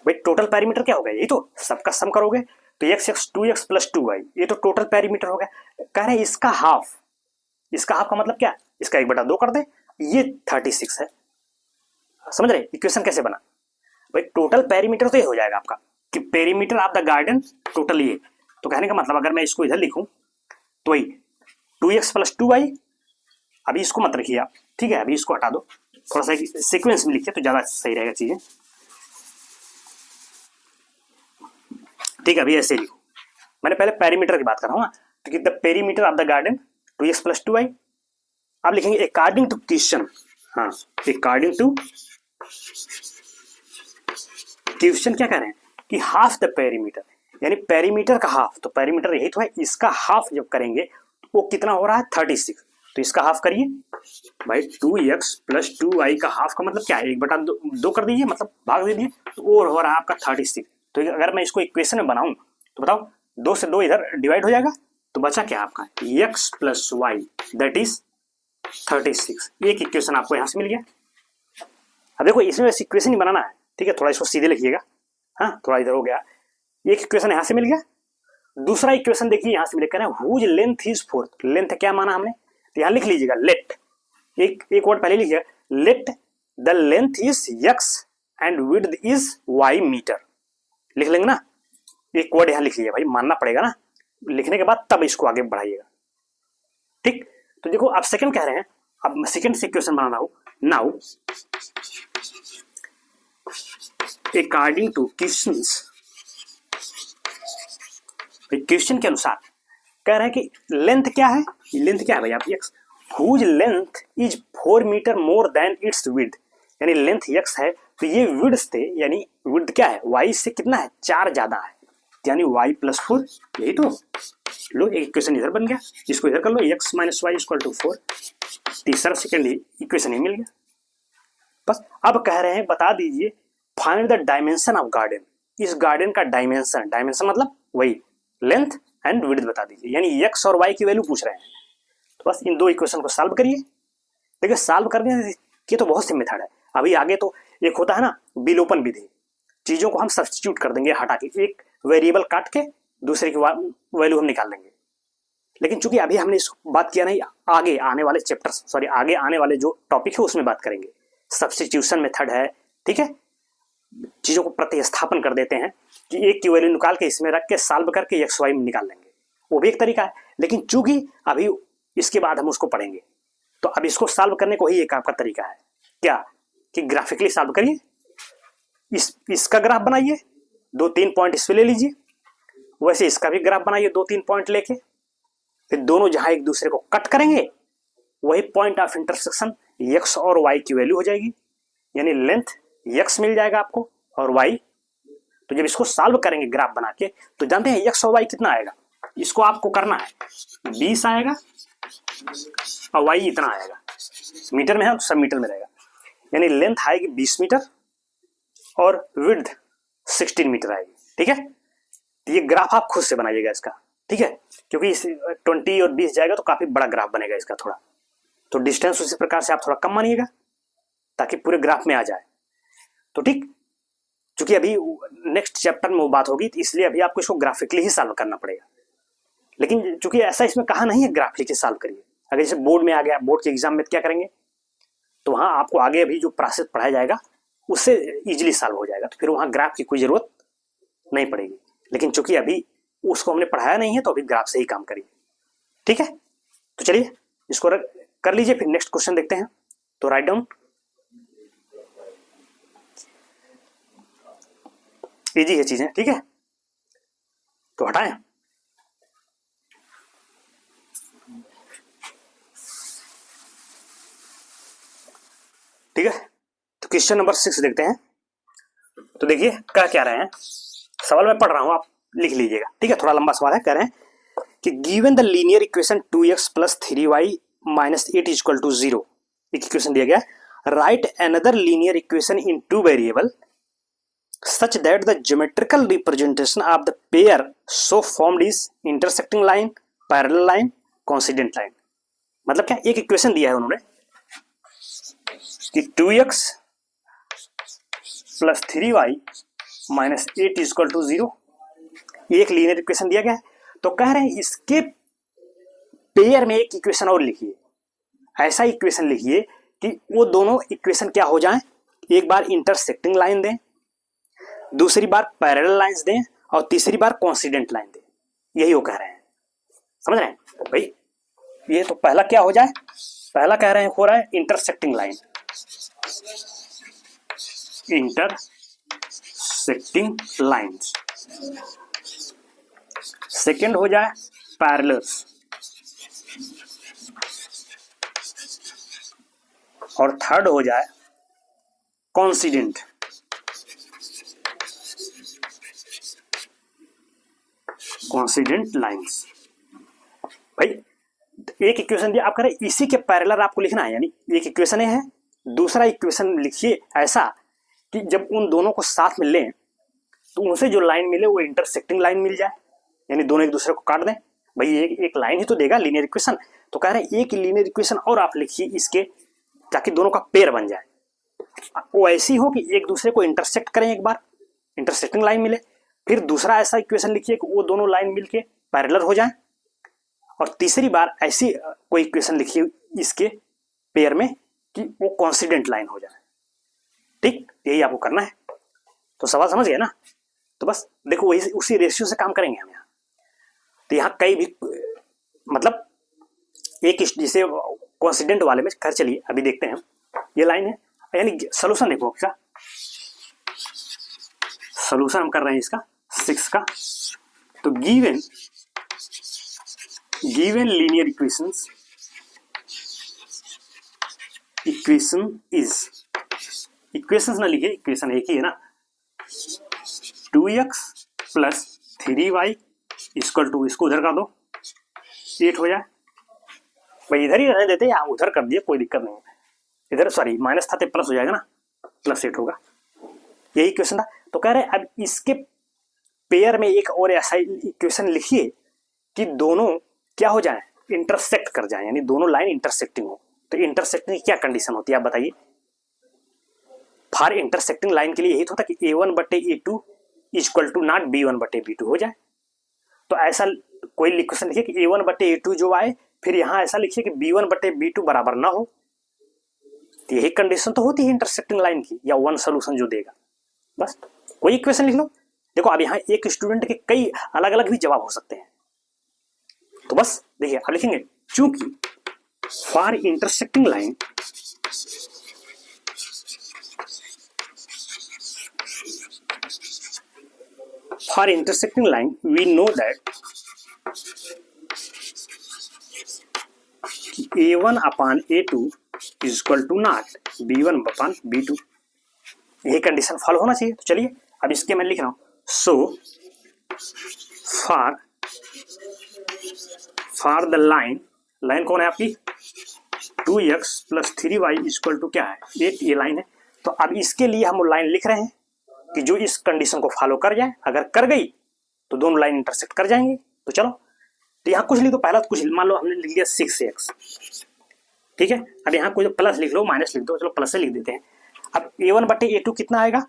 भाई टोटल पेरीमीटर क्या हो गया, यही तो, सबका सम करोगे तो x 2x प्लस 2y, ये तो टोटल पेरीमीटर हो गया। कह रहे हैं इसका हाफ, इसका हाफ का मतलब क्या, इसका 1/2 कर दे, ये 36 है, समझ रहे इक्वेशन कैसे बना, भाई टोटल पेरीमीटर तो ये हो जाएगा आपका कि perimeter of the garden total ये, तो कहने का मतलब अगर मैं इसको इधर लिखूं तो वही 2x प्लस 2y, अभी इसको मत रखिए आप, ठीक है, अभी इसको हटा दो, थोड़ा सा सीक्वेंस में लिखिए तो ज्यादा सही रहेगा चीजें, ठीक है, अभी ऐसे लिखो, मैंने पहले पेरीमीटर की बात कर रहा हूँ, तो the perimeter of the garden 2x plus 2y, आप लिखेंगे अकॉर्डिंग टू क्वेश्चन, हाँ अकॉर्डिंग टू क्वेश्चन क्या कह रहे हैं कि हाफ द पेरीमीटर, यानी पेरीमीटर का हाफ, तो पेरीमीटर यही तो है, इसका हाफ जब करेंगे तो वो कितना हो रहा है 36, तो इसका हाफ करिए भाई 2x प्लस 2y का हाफ का मतलब क्या है, 1/2 कर दीजिए, मतलब भाग दे दीजिए, तो वो हो रहा है आपका 36। तो अगर मैं इसको इक्वेशन में बनाऊं तो बताओ 2 से 2 इधर डिवाइड हो जाएगा, तो बचा क्या आपका x plus Y that is 36, एक इक्वेशन आपको यहां से मिल गया। अब देखो इसमें बस इक्वेशन ही बनाना है, ठीक है, थोड़ा इसको सीधे लिखिएगा, हाँ थोड़ा इधर हो गया, एक इक्वेशन यहां से मिल गया, दूसरा इक्वेशन देखिए यहां से मिल गया, हुज लेंथ इज 4, लेंथ क्या माना हमने, तो यहां लिख लीजिएगा लेट, एक वर्ड पहले लिखिएगा, let the length is x and width is y metre, लिख लेंगे ना, एक वर्ड यहां लिख लीजिए भाई, मानना पड़ेगा ना, लिखने के बाद तब इसको आगे बढ़ाइएगा, ठीक। तो देखो आप सेकंड कह रहे हैं, अब सेकंड से इक्वेशन बनाना हो, now according two questions, question के अनुसार कह रहे हैं कि लेंथ क्या है, लेंथ क्या है भाई आप x, whose length is 4 metre more than its width, यानी लेंथ x है तो ये विड्थ से, यानी विड्थ क्या है y से कितना है 4 ज्यादा है, यानी y प्लस 4, यही तो, लो एक इक्वेशन इधर बन गया, इसको इधर कर लो, x minus Y equal to 4, तीसरा सेकंड इक्वेशन ही मिल गया। बस अब कह रहे हैं बता दीजिए find the dimension of garden, इस गार्डन का डायमेंशन, डायमेंशन मतलब वही लेंथ एंड विड्थ बता दीजिए, यानी x और y की वैल्यू पूछ रहे हैं। तो बस इन दो इक्वेशन को सॉल्व करिए। देखिए सॉल्व करने के तो बहुत से मेथड है। अभी आगे तो एक होता है ना विलोपन विधि, चीजों को हम सब्स्टिट्यूट कर देंगे, हटा के एक वेरिएबल काट के दूसरे की वैल्यू हम निकाल देंगे। लेकिन चूंकि अभी हमने इस बात किया नहीं, आगे आने वाले चैप्टर आगे आने वाले जो टॉपिक है उसमें बात करेंगे। सब्स्टिट्यूशन मेथड है, ठीक है, चीजों को प्रतिस्थापन कर देते हैं कि एक की वैल्यू निकाल के इसमें रख के सॉल्व करके एक्स वाई में निकाल लेंगे, वो भी एक तरीका है। लेकिन चूंकि अभी इसके बाद हम उसको पढ़ेंगे, तो अब इसको सॉल्व करने को ही एक आपका तरीका है क्या, कि ग्राफिकली सॉल्व करिए, इसका ग्राफ बनाइए, 2-3 पॉइंट इस पे ले लीजिए, वैसे इसका भी ग्राफ बनाइए 2-3 पॉइंट लेके, फिर दोनों जहां एक दूसरे को कट करेंगे वही पॉइंट ऑफ इंटरसेक्शन एक्स और वाई की वैल्यू हो जाएगी, यानी लेंथ एक्स मिल जाएगा आपको और वाई। तो जब इसको सॉल्व करेंगे ग्राफ बना के, तो जानते हैं एक्स और वाई कितना आएगा, इसको आपको करना है 20 आएगा और वाई इतना आएगा, मीटर में है तो सब मीटर में रहेगा, यानी लेंथ आएगी 20 मीटर और विड्थ 16 मीटर आएगी। ठीक है, तो ये ग्राफ आप खुद से बनाइएगा इसका, ठीक है, क्योंकि इस 20 और 20 जाएगा तो काफी बड़ा ग्राफ बनेगा इसका थोड़ा, तो डिस्टेंस उसी प्रकार से आप थोड़ा कम मानिएगा ताकि पूरे ग्राफ में आ जाए। तो ठीक, क्योंकि अभी नेक्स्ट चैप्टर में वो बात होगी, तो इसलिए अभी आपको इसको ग्राफिकली ही सॉल्व करना पड़ेगा। लेकिन चूंकि ऐसा इसमें कहा नहीं है ग्राफिकली सॉल्व करिए, अगर जैसे बोर्ड में आ गया, बोर्ड के एग्जाम में क्या करेंगे, तो वहां आपको आगे अभी जो प्रोसेस पढ़ाया जाएगा उससे इजीली सॉल्व हो जाएगा, तो फिर वहां ग्राफ की कोई जरूरत नहीं पड़ेगी। लेकिन चूंकि अभी उसको हमने पढ़ाया नहीं है, तो अभी ग्राफ से ही काम करिए। ठीक है, तो चलिए इसको कर लीजिए, फिर नेक्स्ट क्वेश्चन देखते हैं। तो राइट डाउन, इजी है चीजें, ठीक है, तो हटाएं। ठीक है, तो क्वेश्चन नंबर 6 देखते हैं। तो देखिए क्या रहे हैं, सवाल मैं पढ़ रहा हूं, आप लिख लीजिएगा, ठीक है, थोड़ा लंबा सवाल है। कह रहे हैं कि given the linear equation 2x + 3y - 8 = 0, एक इक्वेशन दिया गया है, right another linear equation in 2 variable such that the geometrical representation of the pair so formed is intersecting line, parallel line, coincident line। मतलब क्या, एक इक्वेशन दिया है उन्होंने कि 2x + 3y - 8 = 0, एक लीनियर इक्वेशन दिया गया है। तो कह रहे हैं इसके पेयर में एक इक्वेशन और लिखिए, ऐसा इक्वेशन लिखिए कि वो दोनों इक्वेशन क्या हो जाएं, एक बार इंटरसेक्टिंग लाइन दें, दूसरी बार पैरेलल लाइंस दें और तीसरी बार कोइंसिडेंट लाइन दें। यही वो कह रहे हैं, समझ रहे हैं भाई। ये तो पहला क्या हो जाए, पहला कह रहे हैं हो रहा है intersecting line, intersecting lines, second हो जाए पैरेलल्स, और थर्ड हो जाए कोइंसिडेंट। Coincident lines. भाई एक इक्वेशन दिया, आप कह रहे हैं इसी के पैरेलल आपको लिखना है, यानी एक इक्वेशन है, दूसरा इक्वेशन लिखिए ऐसा कि जब उन दोनों को साथ में लें तो उनसे जो लाइन मिले वो इंटरसेक्टिंग लाइन मिल जाए, यानी दोनों एक दूसरे को काट दें। भाई एक लाइन ही तो देगा लीनियर इक्वेशन, तो कह रहे हैं एक लीनियर इक्वेशन और आप लिखिए इसके, ताकि दोनों का पेयर बन जाए। वो ऐसी हो कि एक दूसरे को इंटरसेक्ट करें, एक बार इंटरसेक्टिंग लाइन मिले, फिर दूसरा ऐसा इक्वेशन लिखिए कि वो दोनों लाइन मिलके पैरेलल हो जाएं, और तीसरी बार ऐसी कोई इक्वेशन लिखिए इसके पेयर में कि वो कोइंसिडेंट लाइन हो जाए। ठीक, यही आपको करना है। तो सवाल समझ गए ना, तो बस देखो वही उसी रेशियो से काम करेंगे हम यहाँ। तो यहाँ कई भी मतलब एक जैसे कोइंसिडेंट वाले में कर, चलिए अभी देखते हैं। ये लाइन है, यानी सोल्यूशन देखो क्या, सोल्यूशन हम कर रहे हैं इसका 6 का। तो given linear equation is, equation ना लिखिए, इक्वेशन एक ही है ना, 2x + 3y = इसको उधर कर दो, 8 हो जाए। भाई इधर ही रहने देते हैं, उधर कर दिए, कोई दिक्कत नहीं है। इधर सॉरी माइनस था तो प्लस हो जाएगा ना, +8 होगा, यही इक्वेशन था। तो कह रहे हैं अब इसके पेयर में एक और ऐसा इक्वेशन लिखिए कि दोनों क्या हो जाए, इंटरसेक्ट कर जाए, यानी दोनों लाइन इंटरसेक्टिंग हो, तो इंटरसेक्टिंग की क्या कंडीशन होती है आप बताइए। फॉर इंटरसेक्टिंग लाइन के लिए यही तो होता कि A1/A2 equal to not B1/B2 हो जाए। तो ऐसा कोई इक्वेशन लिखिए कि A1/A2 जो आए, फिर यहां ऐसा लिखिए कि B1/B2 बराबर ना हो। तो यही कंडीशन तो होती है इंटरसेक्टिंग लाइन की, या वन सोल्यूशन जो देगा। बस कोई इक्वेशन लिख लो। देखो अब यहाँ एक स्टूडेंट के कई अलग अलग भी जवाब हो सकते हैं, तो बस देखिए अब लिखेंगे चूंकि for intersecting line we know that A1/A2 is equal to not B1/B2। यही कंडीशन फॉलो होना चाहिए। तो चलिए अब इसके मैं लिख रहा हूं, सो फॉर द लाइन कौन है आपकी 2x + 3y इक्वल टू क्या है 8, ये लाइन है। तो अब इसके लिए हम लाइन लिख रहे हैं कि जो इस कंडीशन को फॉलो कर जाए, अगर कर गई तो दोनों लाइन इंटरसेक्ट कर जाएंगे। तो चलो तो यहाँ कुछ लिख दो, पहला कुछ मान लो हमने लिख दिया 6x, ठीक है। अब यहाँ कोई प्लस लिख लो, माइनस लिख दो, चलो प्लस से लिख देते हैं। अब A1/A2 कितना आएगा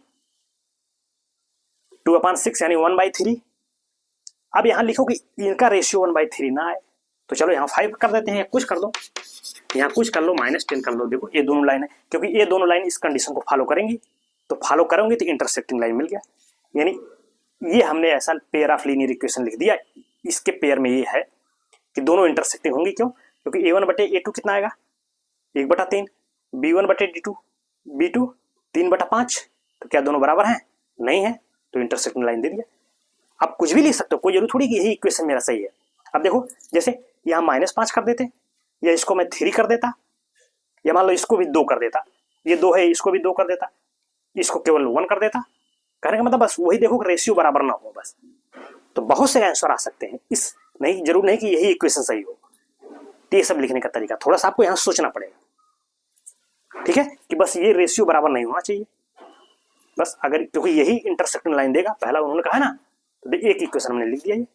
2/6 यानी 1/3। अब यहाँ लिखो कि इनका रेशियो 1/3 ना आए, तो चलो यहाँ 5 कर देते हैं, या कुछ कर दो, यहाँ कुछ कर लो, -10 कर लो। देखो ये दोनों लाइन है, क्योंकि ये दोनों लाइन इस कंडीशन को फॉलो करेंगी, तो फॉलो करोगे तो इंटरसेक्टिंग लाइन मिल गया। यानी ये हमने ऐसा पेयर ऑफ लीनियर इक्वेशन लिख दिया। इसके पेयर में ये है कि दोनों इंटरसेक्टिंग होंगी। क्यों? क्योंकि A1/A2 कितना आएगा 1/3, B1/D2 B2 3/5। तो क्या दोनों बराबर हैं? नहीं है, तो इंटरसेक्टिंग लाइन दे दिया। आप कुछ भी लिख सकते हो, कोई जरूरी थोड़ी कि यही इक्वेशन मेरा सही है। अब देखो जैसे यहाँ -5 कर देते, या इसको मैं 3 कर देता, या मान लो इसको भी 2 कर देता, ये 2 है इसको भी 2 कर देता, इसको केवल 1 कर देता। कहने का मतलब बस वही देखो कि रेशियो बराबर ना हो बस। तो बहुत से आंसर आ सकते हैं, इस नहीं जरूर नहीं कि यही इक्वेशन सही हो। तो ये सब लिखने का तरीका थोड़ा सा आपको यहाँ सोचना पड़ेगा, ठीक है, कि बस ये रेशियो बराबर नहीं होना चाहिए बस। अगर क्योंकि यही इंटरसेक्टिंग लाइन देगा, पहला उन्होंने कहा ना, तो एक इक्वेशन हमने लिख दिया। ये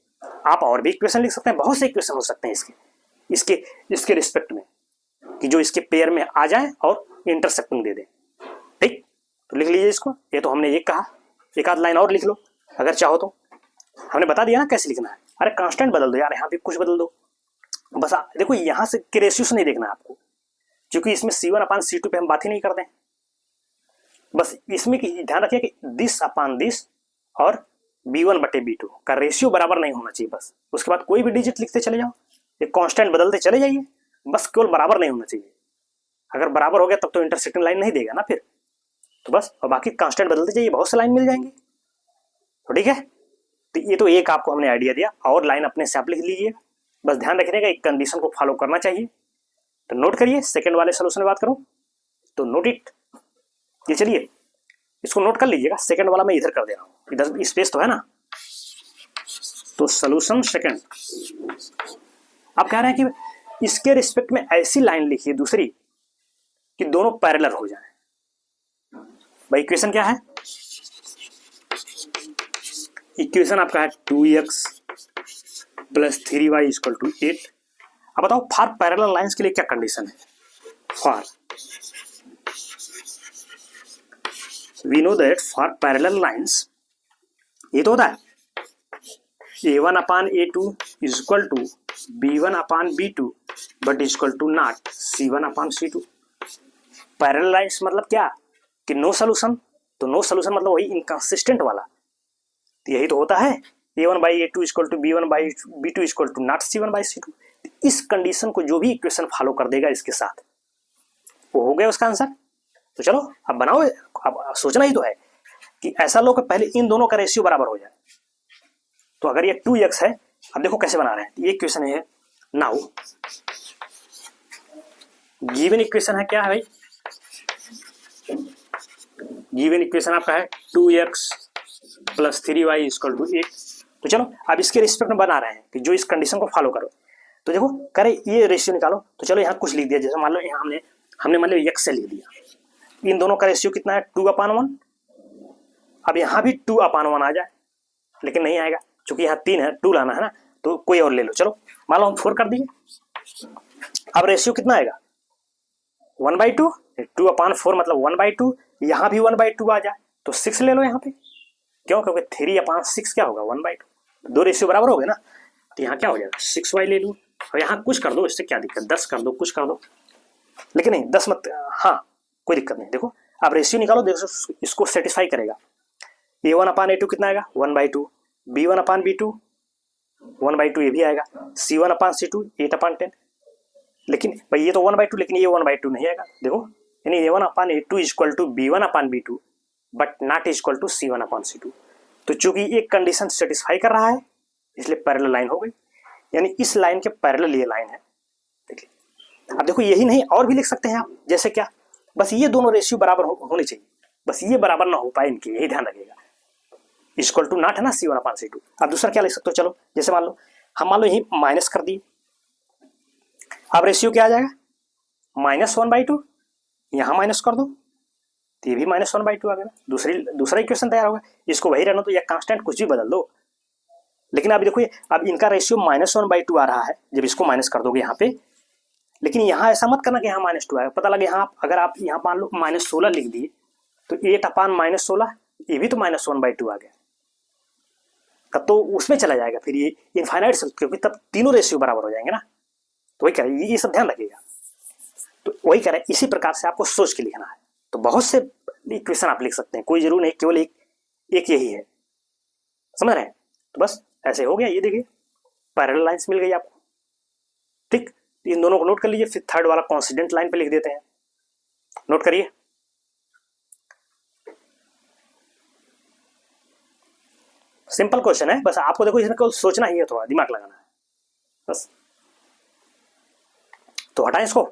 आप और भी इक्वेशन लिख सकते हैं, बहुत से इक्वेशन हो सकते हैं इसके रिस्पेक्ट में, कि जो इसके पेयर में आ जाए और इंटरसेक्टिंग दे दे। ठीक, तो लिख लीजिए इसको। ये तो हमने ये कहा, एक आध लाइन और लिख लो अगर चाहो तो। हमने बता दिया ना कैसे लिखना है। अरे कांस्टेंट बदल दो यार, यहाँ पे कुछ बदल दो बस। देखो यहाँ से के रेशियो से नहीं देखना है आपको, क्योंकि इसमें C1/C2 पे हम बात ही नहीं करते हैं। बस इसमें ध्यान रखिए कि दिस और B1/B2 का रेशियो बराबर नहीं होना चाहिए बस। उसके बाद कोई भी डिजिट लिखते चले जाओ, एक कांस्टेंट बदलते चले जाइए, बस केवल बराबर नहीं होना चाहिए। अगर बराबर हो गया तब तो इंटरसेक्टिंग लाइन नहीं देगा ना फिर, तो बस। और बाकी कांस्टेंट बदलते जाइए, बहुत से लाइन मिल जाएंगे। तो ठीक है, तो ये तो एक आपको हमने आइडिया दिया, और लाइन अपने से आप लिख लीजिए। बस ध्यान रखिएगा एक कंडीशन को फॉलो करना चाहिए। तो नोट करिए, सेकंड वाले सोल्यूशन में बात करूं तो नोट इट। ये चलिए इसको नोट कर लीजिएगा, सेकंड वाला मैं इधर कर दे रहा हूं, इधर स्पेस तो है ना। तो सोल्यूशन सेकंड, आप कह रहे हैं कि इसके रिस्पेक्ट में ऐसी लाइन लिखिए दूसरी कि दोनों पैरेलल हो जाए। भाई इक्वेशन क्या है? इक्वेशन आपका है 2x + 3y = 8। अब बताओ फॉर पैरेलल लाइंस के लिए क्या कंडीशन है? For we know that for parallel lines ये तो होता है A1/A2 = B1/B2 but = not C1/C2। Parallel lines मतलब क्या कि नो सोल्यूशन। तो नो सोल्यूशन मतलब वही इनकंसिस्टेंट वाला। तो यही तो होता है A1/A2 = B1/B2 = नॉट C1/C2। इस कंडीशन को जो भी इक्वेशन फॉलो कर देगा इसके साथ, वो हो गया उसका आंसर। तो चलो अब बनाओ, अब सोचना ही तो है कि ऐसा लो कि पहले इन दोनों का रेशियो बराबर हो जाए। तो अगर ये 2x है, अब देखो कैसे बना रहे हैं। ये इक्वेशन है, नाउ गिवन इक्वेशन है क्या है भाई? गिवन इक्वेशन आपका है 2x + 3y = 8। तो चलो अब इसके रिस्पेक्ट में बना रहे हैं कि जो इस कंडीशन को फॉलो करो। तो देखो करे ये रेशियो निकालो, तो चलो यहाँ कुछ लिख दिया। जैसे मान लो यहाँ हमने मान लो x से लिख दिया। इन दोनों का रेशियो कितना है 2/1। अब यहाँ भी 2/1 आ जाए, लेकिन नहीं आएगा क्योंकि यहाँ 3 है, 2 लाना है ना, तो कोई और ले लो। चलो मान लो हम 4 कर दिए, अब रेशियो कितना आएगा 1/2, 2/4 मतलब 1/2, यहां भी 1/2 आ जाए तो 6 ले लो यहाँ पे। क्यों? क्योंकि 3/6 क्या होगा 1/2, दो रेशियो बराबर हो गए ना, तो यहाँ क्या हो जाएगा 6y ले लूँ और यहाँ कुछ कर दो, इससे क्या दिक्कत, 10 कर दो, कुछ कर दो, लेकिन नहीं 10 मत, हाँ कोई दिक्कत नहीं। देखो अब रेशियो निकालो, देखो इसको सेटिस्फाई करेगा। a1/a2 कितना आएगा 1/2, b1/b2 1/2 ये भी आएगा, c1/c2 8/10। लेकिन भाई ये तो 1/2, लेकिन ये 1/2 नहीं आएगा। देखो यानी a1/a2 equal to b1/b2 but not equal to c1/c2। तो चूंकि ये कंडीशन सेटिस्फाई कर रहा है इसलिए पैरेलल लाइन हो गई, यानी इस लाइन के पैरेलल ये लाइन है। देखिए अब देखो यही नहीं और भी लिख सकते हैं आप, जैसे क्या, बस ये दोनों रेशियो बराबर होने चाहिए, बस ये बराबर ना हो पाए इनके, यही ध्यान रखिएगा। इक्वल टू नॉट है ना c1/c2। अब दूसरा क्या लिख सकते हो, चलो जैसे मान लो हम मान लो यही माइनस कर दिए, अब रेशियो क्या आ जाएगा -1/2, यहां माइनस कर दो तो ये भी -1/2 आ गया, दूसरा इक्वेशन तैयार होगा। इसको वही रहना तो या कांस्टेंट कुछ भी बदल दो, लेकिन अब देखो अब इनका रेशियो -1/2 आ रहा है जब इसको माइनस कर दोगे यहाँ पे, लेकिन यहाँ ऐसा मत करना कि यहाँ -2 आएगा। पता लगे यहाँ अगर आप यहाँ मान लो -16 लिख दिए तो 8/16 ये भी तो -1/2 आ गया, तब तो उसमें चला जाएगा फिर ये इनफाइनाइट, क्योंकि तब तीनों रेशियो बराबर हो जाएंगे ना। तो वही कह रहे हैं, ये सब ध्यान रखिएगा। तो वही कह रहे हैं इसी प्रकार से आपको सोच के लिखना है। तो बहुत से इक्वेशन आप लिख सकते हैं, कोई जरूर नहीं केवल एक यही है, समझ रहे हैं। तो बस ऐसे हो गया, ये देखिए पैरेलल लाइंस मिल गई आपको। ठीक, इन दोनों को नोट कर लीजिए, फिर थर्ड वाला कॉन्सिडेंट लाइन पे लिख देते हैं, नोट करिए। सिंपल क्वेश्चन है, बस आपको देखो इसमें केवल सोचना ही है, थोड़ा दिमाग लगाना है बस। तो हटाएं इसको,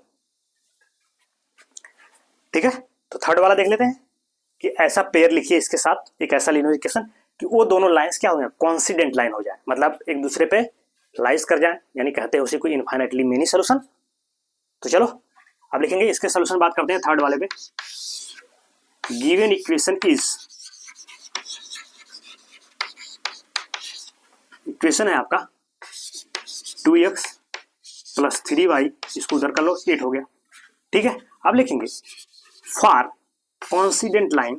ठीक है। तो थर्ड वाला देख लेते हैं कि ऐसा पेयर लिखिए इसके साथ एक ऐसा लीनियर इक्वेशन कि वो दोनों लाइंस क्या हो जाए कॉन्सिडेंट लाइन हो जाए, मतलब एक दूसरे पे लाइज कर जाए, यानी कहते हैं उसी को इनफाइनाइटली मेनी सोल्यूशन। तो चलो अब लिखेंगे इसके सोल्यूशन, बात करते हैं थर्ड वाले पे। गिवन इक्वेशन इज, इक्वेशन है आपका 2x + 3y, इसको उधर कर लो 8 हो गया, ठीक है। अब लिखेंगे फॉर कॉन्सिडेंट लाइन,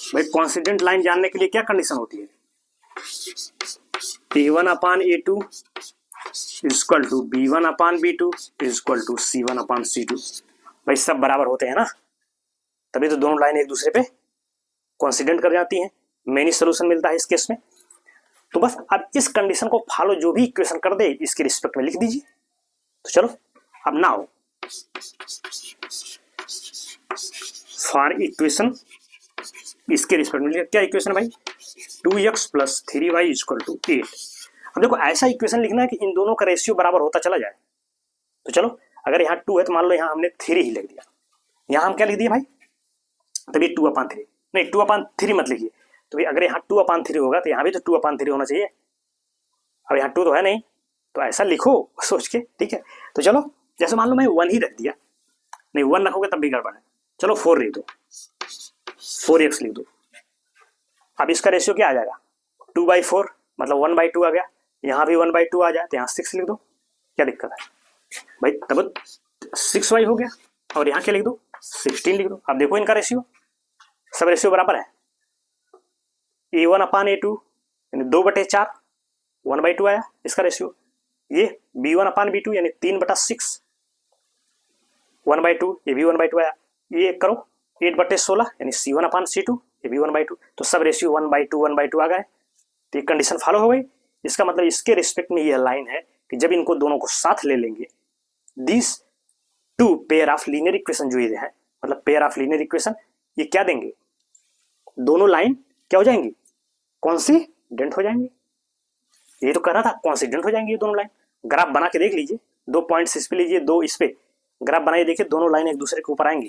भाई कॉन्सिडेंट लाइन जानने के लिए क्या कंडीशन होती है, a1/a2 equal to b1/b2 equal to c1/c2। भाई सब बराबर होते हैं ना, तभी तो दोनों लाइन एक दूसरे पे कॉन्सिडेंट कर जाती हैं, मेनी सोल्यूशन मिलता है इस केस में। तो बस अब इस कंडीशन को फॉलो जो भी इक्वेशन कर दे इसके रिस्पेक्ट में लिख दीजिए। तो चलो अब नाउ फॉर इक्वेशन, इसके रिस्पेक्ट में क्या इक्वेशन भाई 2x + 3y = 8। अब देखो ऐसा इक्वेशन लिखना है कि इन दोनों का रेशियो बराबर होता चला जाए। तो चलो अगर यहाँ 2 है तो मान लो यहाँ हमने 3 ही लिख दिया, यहाँ हम क्या लिख दिए भाई, तभी 2/3, नहीं 2/3 मत लिखिए, तो भाई अगर यहाँ 2/3 होगा तो यहाँ भी तो 2/3 होना चाहिए। अब यहाँ 2 तो है नहीं, तो ऐसा लिखो सोच के, ठीक है। तो चलो जैसे मान लो मैं 1 ही रख दिया, नहीं 1 रखोगे तब भी गड़बड़ है, चलो 4 लिख दो, 4x लिख दो। अब इसका रेशियो क्या आ जाएगा 2/4 मतलब 1/2 आ गया, यहाँ भी 1/2 आ जाए तो यहाँ 6 लिख दो, क्या दिक्कत है भाई, तब 6y हो गया, और यहाँ क्या लिख दो 16 लिख दो। अब देखो इनका रेशियो, सब रेशियो बराबर है, a1/a2 यानी 2/4 1/2 आया इसका रेशियो, ये b1/b2 यानी 3/6 1/2, ये भी 1/2 आया, ये करो 8/16 यानी c1/c2 ये भी 1/2, तो सब रेशियो 1/2 आ गए। तो ये कंडीशन फॉलो हो गई। इसका मतलब इसके रिस्पेक्ट में ये लाइन है कि जब इनको दोनों को साथ ले लेंगे, this two pair of linear equation जो ये है, मतलब पेयर ऑफ लीनियर इक्वेशन, ये क्या देंगे, दोनों लाइन क्या हो जाएंगी कॉन्सिडेंट हो जाएंगी। ये तो कह रहा था कॉन्सिडेंट हो जाएंगे ये दोनों लाइन। ग्राफ बना के देख लीजिए, 2 पॉइंट्स इस पे लीजिए, 2 इस पे, ग्राफ बनाइए, देखिए दोनों लाइन एक दूसरे के ऊपर आएंगी।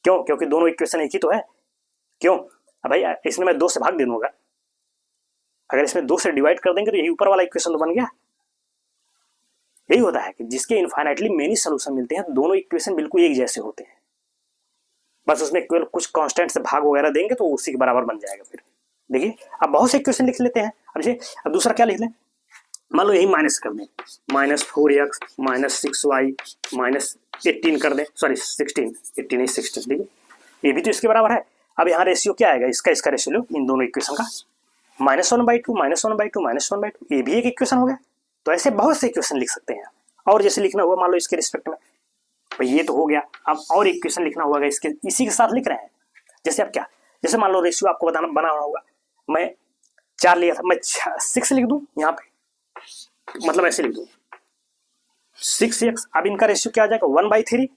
क्यों? क्योंकि दोनों इक्वेशन एक ही तो है। क्यों? अब भाई इसमें मैं 2 से भाग दे दूंगा, अगर इसमें 2 से डिवाइड कर देंगे तो यही ऊपर वाला इक्वेशन तो बन गया। यही होता है कि जिसके इनफाइनाइटली मेनी सोल्यूशन मिलते हैं, दोनों इक्वेशन बिल्कुल एक जैसे होते हैं, बस उसमें केवल कुछ कांस्टेंट से भाग वगैरह देंगे तो उसी के बराबर बन जाएगा। फिर देखिए अब बहुत से इक्वेशन लिख लेते हैं। अब दूसरा क्या लिख लें, मान लो यही माइनस कर दें, -4x -6y -18 कर दें, सॉरी 16, 18 नहीं 16, ठीक है, ये भी तो इसके बराबर है। अब यहाँ रेशियो क्या आएगा, इसका रेशियो लो इन दोनों इक्वेशन का, -1/2 -1/2 -1/2, ये भी एक इक्वेशन हो गया। तो ऐसे बहुत से इक्वेशन लिख सकते हैं। और जैसे लिखना हुआ मान लो इसके रिस्पेक्ट में, भाई ये तो हो गया, अब और इक्वेशन लिखना होगा इसके, इसी के साथ लिख रहे हैं। जैसे अब क्या, जैसे मान लो रेशियो आपको बनाना होगा, मैं 4 लिया था, मैं 6 लिख दूं यहाँ पे, मतलब ऐसे लिख दूं 6x। अब इनका रेशियो क्या आ जाएगा, 1/3।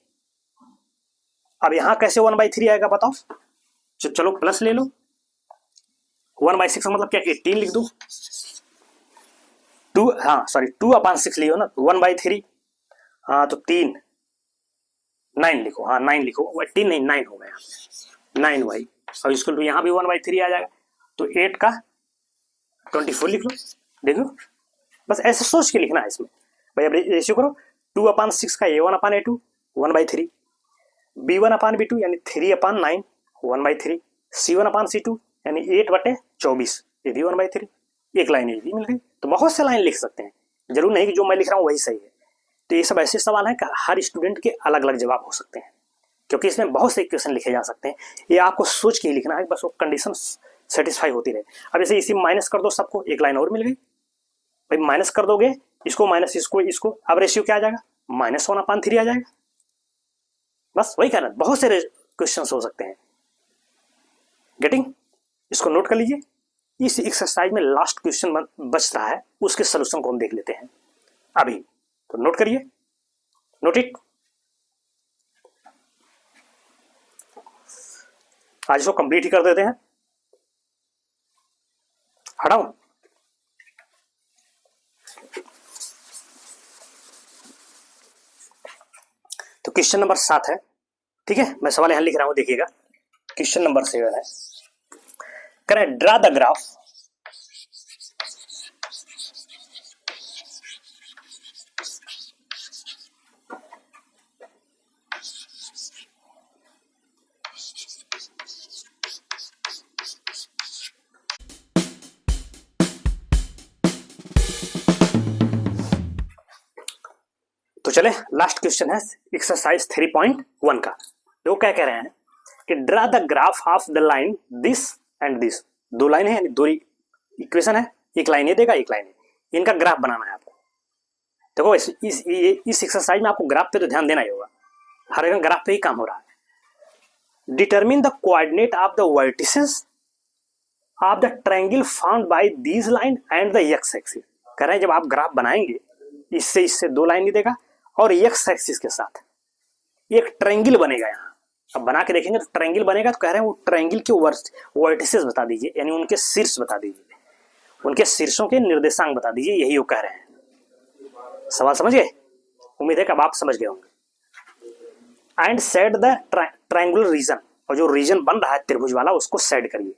अब यहाँ कैसे 1/3 आएगा बताओ, चलो प्लस ले लो, 1/6 मतलब क्या, 18 लिख दूं, 2/6 लियो ना, 1/3, हाँ तो 3, 9 लिखो, हाँ 9 लिखो, 18 नहीं 9 हो गया, 9y। और इसको तो यहाँ भी 1/3 आ जाएगा, तो 8 का 24 लिख लो। देखो बस ऐसे सोच के लिखना है इसमें। भाई अब रेशियो करो, 2/6 का a1/a2 1/3, b1/b2 यानी 3/9 1/3, c1/c2 यानी 8/24 ये भी 1/3। एक लाइन ये भी मिल गई। तो बहुत से लाइन लिख सकते हैं, जरूर नहीं कि जो मैं लिख रहा हूँ वही सही है। तो ये सब ऐसे सवाल हैं कि हर स्टूडेंट के अलग अलग जवाब हो सकते हैं, क्योंकि इसमें बहुत से इक्वेशन लिखे जा सकते हैं। ये आपको सोच के ही लिखना है, बस वो कंडीशन सेटिस्फाई होती रहे। अब जैसे इसी माइनस कर दो सबको, एक लाइन और मिल गई। भाई माइनस कर दोगे इसको माइनस इसको, अब रेशियो क्या आ जाएगा, -1/3 आ जाएगा। बस वही कहना, बहुत से क्वेश्चन हो सकते हैं। गेटिंग, इसको नोट कर लीजिए। इस एक्सरसाइज में लास्ट क्वेश्चन बच रहा है, उसके सोल्यूशन को हम देख लेते हैं अभी। तो नोट करिए, नोट इट। आज इसको कंप्लीट ही कर देते हैं, हटाओ। तो क्वेश्चन नंबर 7 है, ठीक है, मैं सवाल यहां लिख रहा हूं, देखिएगा। क्वेश्चन नंबर 7 है, करें ड्रा द ग्राफ तो चले लास्ट क्वेश्चन है एक्सरसाइज 3.1 का। वो क्या कह रहे हैं कि draw the graph of the line this and this. दो लाइन है यानी दो इक्वेशन है, एक लाइन ये देगा एक लाइन है, इनका ग्राफ बनाना है आपको। देखो इस एक्सरसाइज में आपको ग्राफ पे तो ध्यान देना ही होगा, हर एक ग्राफ पे ही काम हो रहा है। Determine the coordinate of the vertices of the triangle found by these line and the x axis. कह रहे हैं जब आप ग्राफ बनाएंगे, इससे दो लाइन ही देगा और एक्स एक्सिस के साथ एक ट्रायंगल बनेगा। यहाँ अब बना के देखेंगे तो ट्रायंगल बनेगा। तो कह रहे हैं वो ट्रायंगल के वर्टिसेस बता दीजिए, यानी उनके शीर्ष बता दीजिए, उनके शीर्षों के निर्देशांक बता दीजिए, यही वो कह रहे हैं। सवाल समझ गए? उम्मीद है कि अब आप समझ गए होंगे। And set the triangular region, और जो रीजन बन रहा है त्रिभुज वाला उसको सेट करिए,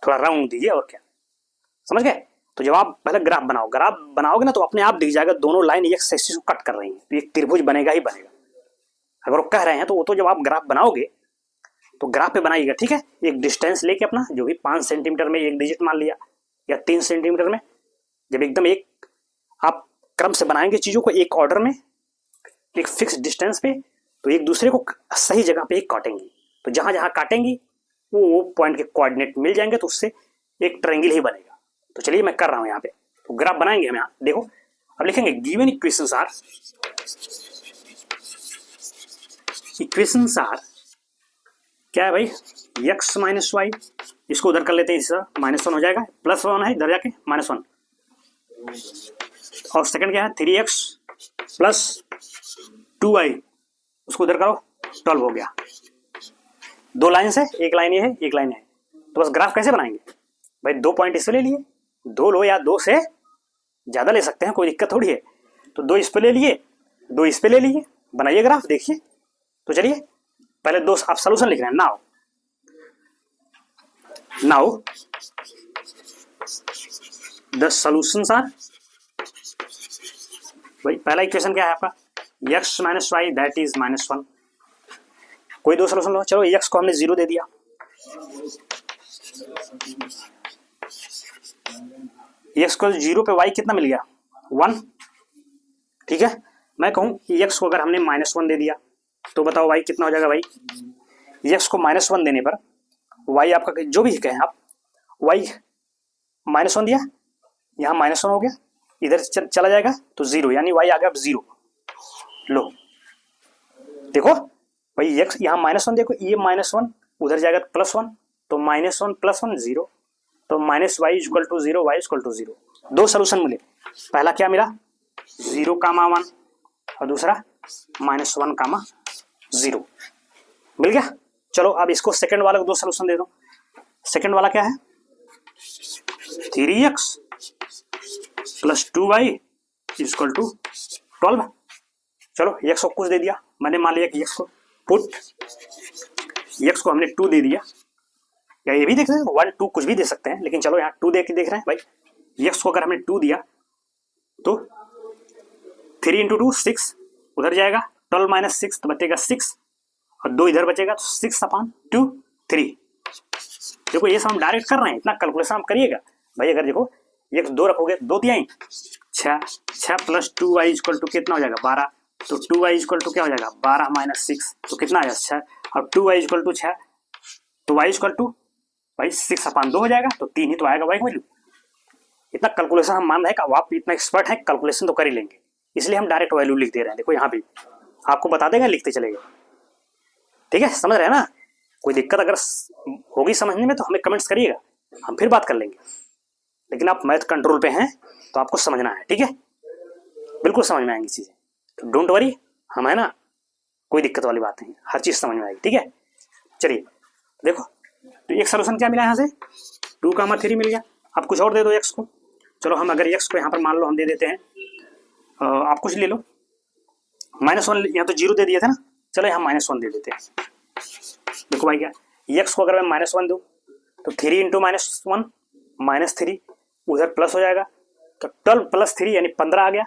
थोड़ा राउंड दीजिए, और क्या समझ गए? तो जब आप पहले ग्राफ बनाओगे ना तो अपने आप दिख जाएगा दोनों लाइन एक्स एक्सिस को कट कर रही हैं, तो एक त्रिभुज बनेगा ही बनेगा। अगर वो कह रहे हैं तो वो तो जब आप ग्राफ बनाओगे तो ग्राफ पे बनाइएगा, ठीक है। एक डिस्टेंस लेके अपना जो भी 5 सेंटीमीटर में एक डिजिट मान लिया या 3 सेंटीमीटर में, जब एकदम एक आप क्रम से बनाएंगे चीजों को एक ऑर्डर में एक फिक्स डिस्टेंस पे, तो एक दूसरे को सही जगह पे एक काटेंगी। तो जहां जहां काटेंगी वो पॉइंट के कोऑर्डिनेट मिल जाएंगे, तो उससे एक ट्रायंगल ही बनेगा। तो चलिए मैं कर रहा हूं यहाँ पे, तो ग्राफ बनाएंगे हम यहाँ। देखो अब लिखेंगे गिवन इक्वेशंस आर क्या है भाई, x माइनस वाई, इसको उधर कर लेते हैं, इसका -1 हो जाएगा, +1 है इधर जाके -1, और सेकंड क्या है 3x प्लस 2y, उसको उधर करो 12 हो गया। दो लाइन से, एक लाइन ये है एक लाइन है। तो बस ग्राफ कैसे बनाएंगे भाई, 2 पॉइंट इससे ले लिए, 2 लो या 2 से ज्यादा ले सकते हैं, कोई दिक्कत थोड़ी है। तो 2 इस पे ले लिए, 2 इस पे ले लिए, बनाइए ग्राफ, देखिए। तो चलिए पहले 2 आप सॉल्यूशन लिख रहे हैं। नाउ द सॉल्यूशंस आर, भाई पहला इक्वेशन क्या है आपका, x minus Y that is -1। कोई 2 सॉल्यूशन लो, चलो x को हमने 0 दे दिया, x को 0 पे y कितना मिल गया 1, ठीक है। मैं कहूँ कि x को अगर हमने -1 दे दिया तो बताओ भाई कितना हो जाएगा भाई, x को -1 देने पर y आपका जो भी कहें आप, y -1 दिया, यहाँ -1 हो गया, इधर चला जाएगा तो 0, यानी y आ गया अब 0। लो देखो भाई x यहाँ -1 देखो, ये -1 उधर जाएगा +1, तो -1 + 1 0, तो -y = 0, y = 0। दो सोल्यूशन मिले, पहला क्या मिला 0, 1 और दूसरा -1, 0 मिल गया। चलो अब इसको सेकंड वाले को दो सोल्यूशन दे दो। सेकंड वाला क्या है 3x + 2y = 12। चलो x को कुछ दे दिया, मैंने मान लिया कि x को पुट, x को हमने 2 दे दिया, या ये भी देख सकते हैं 1 2 कुछ भी दे सकते हैं, लेकिन चलो यहाँ 2 दे के देख रहे हैं भाई। x को अगर हमने 2 दिया तो 3 × 2 6, उधर जाएगा 12 - 6 तो बचेगा 6, और 2 इधर बचेगा तो 6/2 3। देखो ये सब हम डायरेक्ट कर रहे हैं, इतना कैलकुलेशन हम करिएगा भाई। अगर देखो ये 2 रखोगे 2 दिया 6 + 2y = कितना हो जाएगा 12, तो 2y = क्या हो जाएगा 12 - 6 तो कितना आया 6, और 2y = 6 तो y = भाई 6/2 हो जाएगा, तो 3 ही तो आएगा भाई वैल्यू। इतना कैलकुलेशन हम मान रहे हैं कि आप इतना एक्सपर्ट हैं, कैलकुलेशन तो कर ही लेंगे, इसलिए हम डायरेक्ट वैल्यू लिख दे रहे हैं। देखो यहाँ भी आपको बता देगा, लिखते चलेगा, ठीक है, समझ रहे हैं ना। कोई दिक्कत अगर होगी समझने में तो हमें कमेंट्स करिएगा, हम फिर बात कर लेंगे, लेकिन आप मैथ कंट्रोल पे हैं तो आपको समझना है, ठीक है, बिल्कुल समझ में आएंगी चीज़ें, तो डोंट वरी, हम है ना, कोई दिक्कत वाली बात नहीं, हर चीज़ समझ में आएगी, ठीक है। चलिए देखो, तो एक सोल्यूशन क्या मिला यहाँ से 2, 3 मिल गया। आप कुछ और दे दो x को, चलो हम अगर x को यहाँ पर मान लो हम दे देते हैं, आप कुछ ले लो -1, यहाँ तो 0 दे दिया था ना, चलो यहाँ -1 दे देते हैं। देखो भाई क्या, x को अगर मैं -1 दूँ तो 3 × -1 -3, उधर प्लस हो जाएगा, तो 12 + 3 यानी 15 आ गया,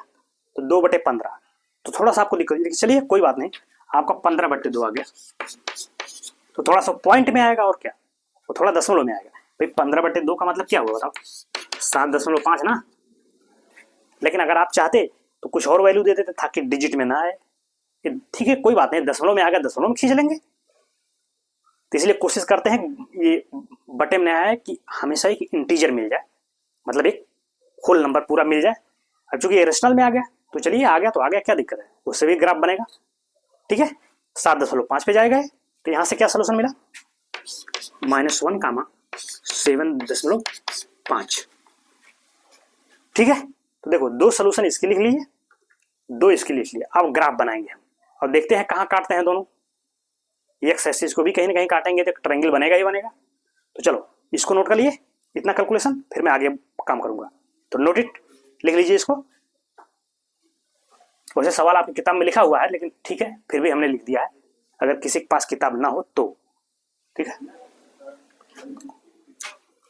तो 2/15, तो थोड़ा सा आपको दिक्कत, लेकिन चलिए कोई बात नहीं, आपका 15/2 आ गया, तो थोड़ा सा पॉइंट में आएगा और क्या, वो थोड़ा दशमलव में आएगा भाई। 15/2 का मतलब क्या हुआ बताओ 7.5 ना। लेकिन अगर आप चाहते तो कुछ और वैल्यू दे देते ताकि डिजिट में ना आए, ठीक है कोई बात नहीं, दशमलव में आ गया दशमलव में खींच लेंगे। तो इसलिए कोशिश करते हैं ये बटे में आया है कि हमेशा एक इंटीजर मिल जाए, मतलब एक होल नंबर पूरा मिल जाए। अब चूंकि ये रेशनल में आ गया तो चलिए आ गया तो आ गया, क्या दिक्कत है, उससे भी ग्राफ बनेगा, ठीक है। 7.5 पे जाएगा, तो यहाँ से क्या सोल्यूशन मिला -1, 7.5, ठीक है। तो देखो 2 सोल्यूशन इसके लिख लीजिए, 2 इसके लिख लिए। अब ग्राफ बनाएंगे हम और देखते हैं कहाँ काटते हैं दोनों। एक्स एक्सिस को भी कहीं ना कहीं काटेंगे तो ट्रायंगल बनेगा ही बनेगा। तो चलो इसको नोट कर लिए, इतना कैलकुलेशन, फिर मैं आगे काम करूंगा, तो नोट इट, लिख लीजिए इसको। वैसे सवाल आपकी किताब में लिखा हुआ है, लेकिन ठीक है फिर भी हमने लिख दिया है, अगर किसी के पास किताब ना हो तो, ठीक है।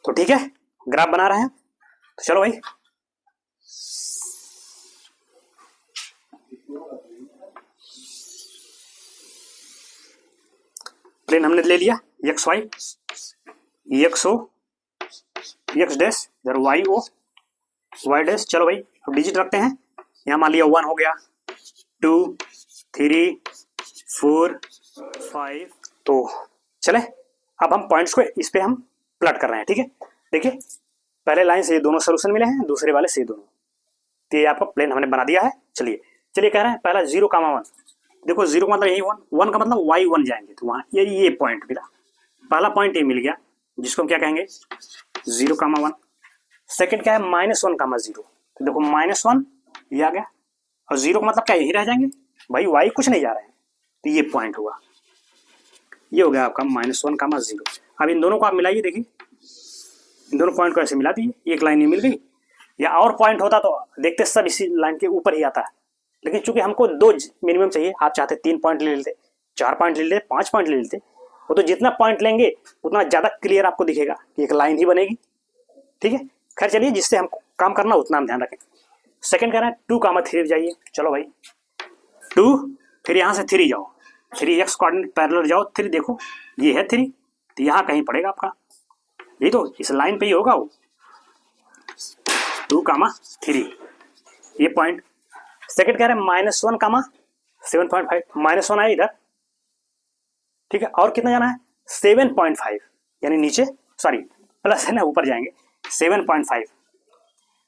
तो ठीक है, ग्राफ बना रहे हैं, तो चलो भाई प्लेन हमने ले लिया, x Y, x O, X dash, इधर वाई ओ, वाई डैश। चलो भाई अब डिजिट रखते हैं, यहाँ मान लिया 1 हो गया, 2, 3, 4, 5, तो चले अब हम पॉइंट्स को इस पे हम प्लॉट कर रहे हैं, ठीक है। देखिए पहले लाइन से ये दोनों सोल्यूशन मिले हैं, दूसरे वाले से ये दोनों, तो ये आपका प्लेन हमने बना दिया है। चलिए कह रहे हैं पहला 0, 1, देखो 0 का मतलब यही 1 का मतलब y1 जाएंगे, तो वहाँ ये पॉइंट मिला, पहला पॉइंट ये मिल गया, जिसको हम क्या कहेंगे 0, 1। सेकंड क्या है -1, 0, तो देखो -1 ये आ गया, और 0 का मतलब क्या यही रह जाएंगे भाई, y कुछ नहीं जा रहे हैं, तो ये पॉइंट हुआ, ये हो गया आपका -1, 0। अब इन दोनों को आप मिलाइए, देखिए इन दोनों पॉइंट को ऐसे मिला दिए, एक लाइन ये मिल गई, या और पॉइंट होता तो देखते सब इसी लाइन के ऊपर ही आता है, लेकिन चूंकि हमको 2 मिनिमम चाहिए, आप चाहते 3 पॉइंट ले लेते, 4 पॉइंट ले लेते, 5 पॉइंट ले लेते, वो तो जितना पॉइंट लेंगे उतना ज्यादा क्लियर आपको दिखेगा कि एक लाइन ही बनेगी, ठीक है। खैर चलिए जिससे हमको काम करना उतना हम ध्यान रखें। सेकंड कह रहा है 2, 3 जाइए, चलो भाई 2, फिर यहाँ से 3 जाओ, 3x कोऑर्डिनेट पैरेलल जाओ, 3 देखो ये है 3, तो यहाँ कहीं पड़ेगा आपका, ये तो इस लाइन पे ही होगा वो 2, 3, ये पॉइंट। सेकंड कह रहे हैं -1 कामा 7.5, -1 आया इधर, ठीक है, और कितना जाना है 7.5, यानी नीचे सॉरी प्लस है ना, ऊपर जाएंगे 7.5,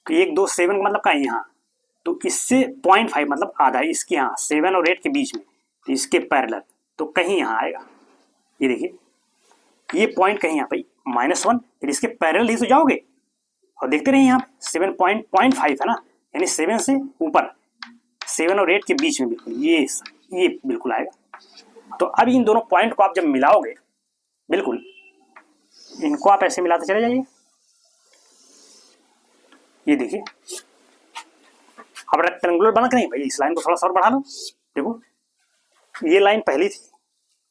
तो 1 2 7 का मतलब कहीं यहाँ, तो इससे 0.5 मतलब आधा, इसके यहाँ 7 और 8 के बीच में, तो इसके पैरेलल, तो कहीं यहाँ आएगा। ये देखिए ये पॉइंट कहीं यहाँ पे -1, फिर इसके पैरेलल ही तो जाओगे और देखते रहिए यहाँ 7.5 है ना, यानी 7 से ऊपर, 7 और 8 के बीच में बिल्कुल ये बिल्कुल आएगा। तो अब इन दोनों पॉइंट को आप जब मिलाओगे, बिल्कुल इनको आप ऐसे मिलाते चले जाइए। ये देखिए अब रेक्टेंगुलर बना के नहीं भाई, इस लाइन को थोड़ा सा और बढ़ा लो। देखो ये लाइन पहली थी,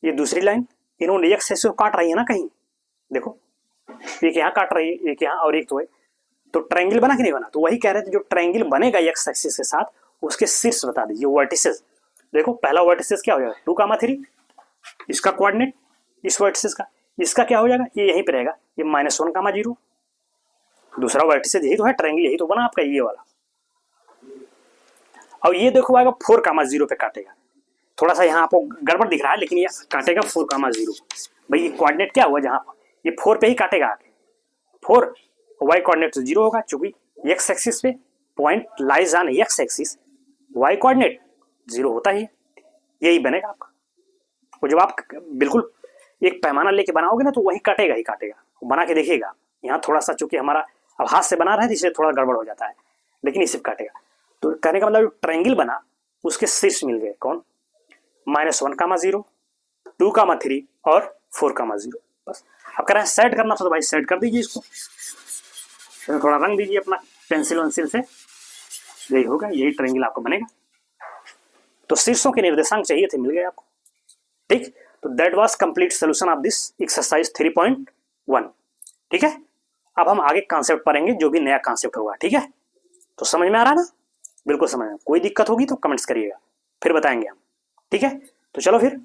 ये दूसरी लाइन, इन्होंने एक से काट रही है ना कहीं, देखो एक यहाँ काट रही है, एक यहाँ और एक तो है, तो ट्रायंगल बना कि नहीं बना। तो वही कह रहे थे जो ट्रायंगल बनेगा एक्स एक्सिस के साथ, उसके शीर्ष बता दीजिए वर्टिसेस। देखो पहला वर्टिसेस क्या हो जाएगा 2, 3, इसका कोऑर्डिनेट इस वर्टिसेस का, इसका क्या हो जाएगा ये यहीं पे रहेगा, ये -1, 0। दूसरा वर्टिसेस यही तो है, ट्रायंगल यही तो बना आपका ये वाला। और ये देखो आएगा 4, 0 पे काटेगा, थोड़ा सा यहाँ आपको गड़बड़ दिख रहा है, लेकिन ये काटेगा 4, 0। भाई ये कोऑर्डिनेट क्या हुआ, जहाँ ये 4 पे ही काटेगा आगे, 4 वाई कोऑर्डिनेट तो 0 होगा, चूंकि एक्स एक्सिस पे point lies on X axis, Y coordinate 0 होता ही है, यही बनेगा आपका। और जब आप बिल्कुल एक पैमाना लेके बनाओगे ना, तो वही काटेगा ही काटेगा, बना के देखिएगा। यहाँ थोड़ा सा चूंकि हमारा अब हाथ से बना रहा है, इसलिए थोड़ा गड़बड़ हो जाता है, लेकिन इसे काटेगा। तो कहने का मतलब जो ट्रायंगल बना उसके शीर्ष मिल गए कौन, -1, 0, 2, 3 और 4, 0। बस अब कह रहे हैं सेट करना था, तो भाई सेट कर दीजिए इसको, तो थोड़ा रंग दीजिए अपना पेंसिल वंसिल से, यही होगा, यही ट्रायंगल आपको बनेगा। तो शीर्षों के निर्देशांक चाहिए थे, मिल गए आपको, ठीक। तो that was complete solution of this exercise 3.1, ठीक है। अब हम आगे कॉन्सेप्ट पढ़ेंगे, जो भी नया कॉन्सेप्ट होगा, ठीक है। तो समझ में आ रहा है ना, बिल्कुल समझ में। कोई दिक्कत होगी तो कमेंट्स करिएगा, फिर बताएंगे हम, ठीक है। तो चलो फिर,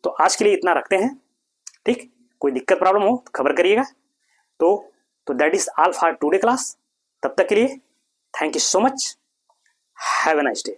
तो आज के लिए इतना रखते हैं, ठीक। कोई दिक्कत प्रॉब्लम हो तो खबर करिएगा। तो that is all for today class. तब तक के लिए thank you so much, have a nice day.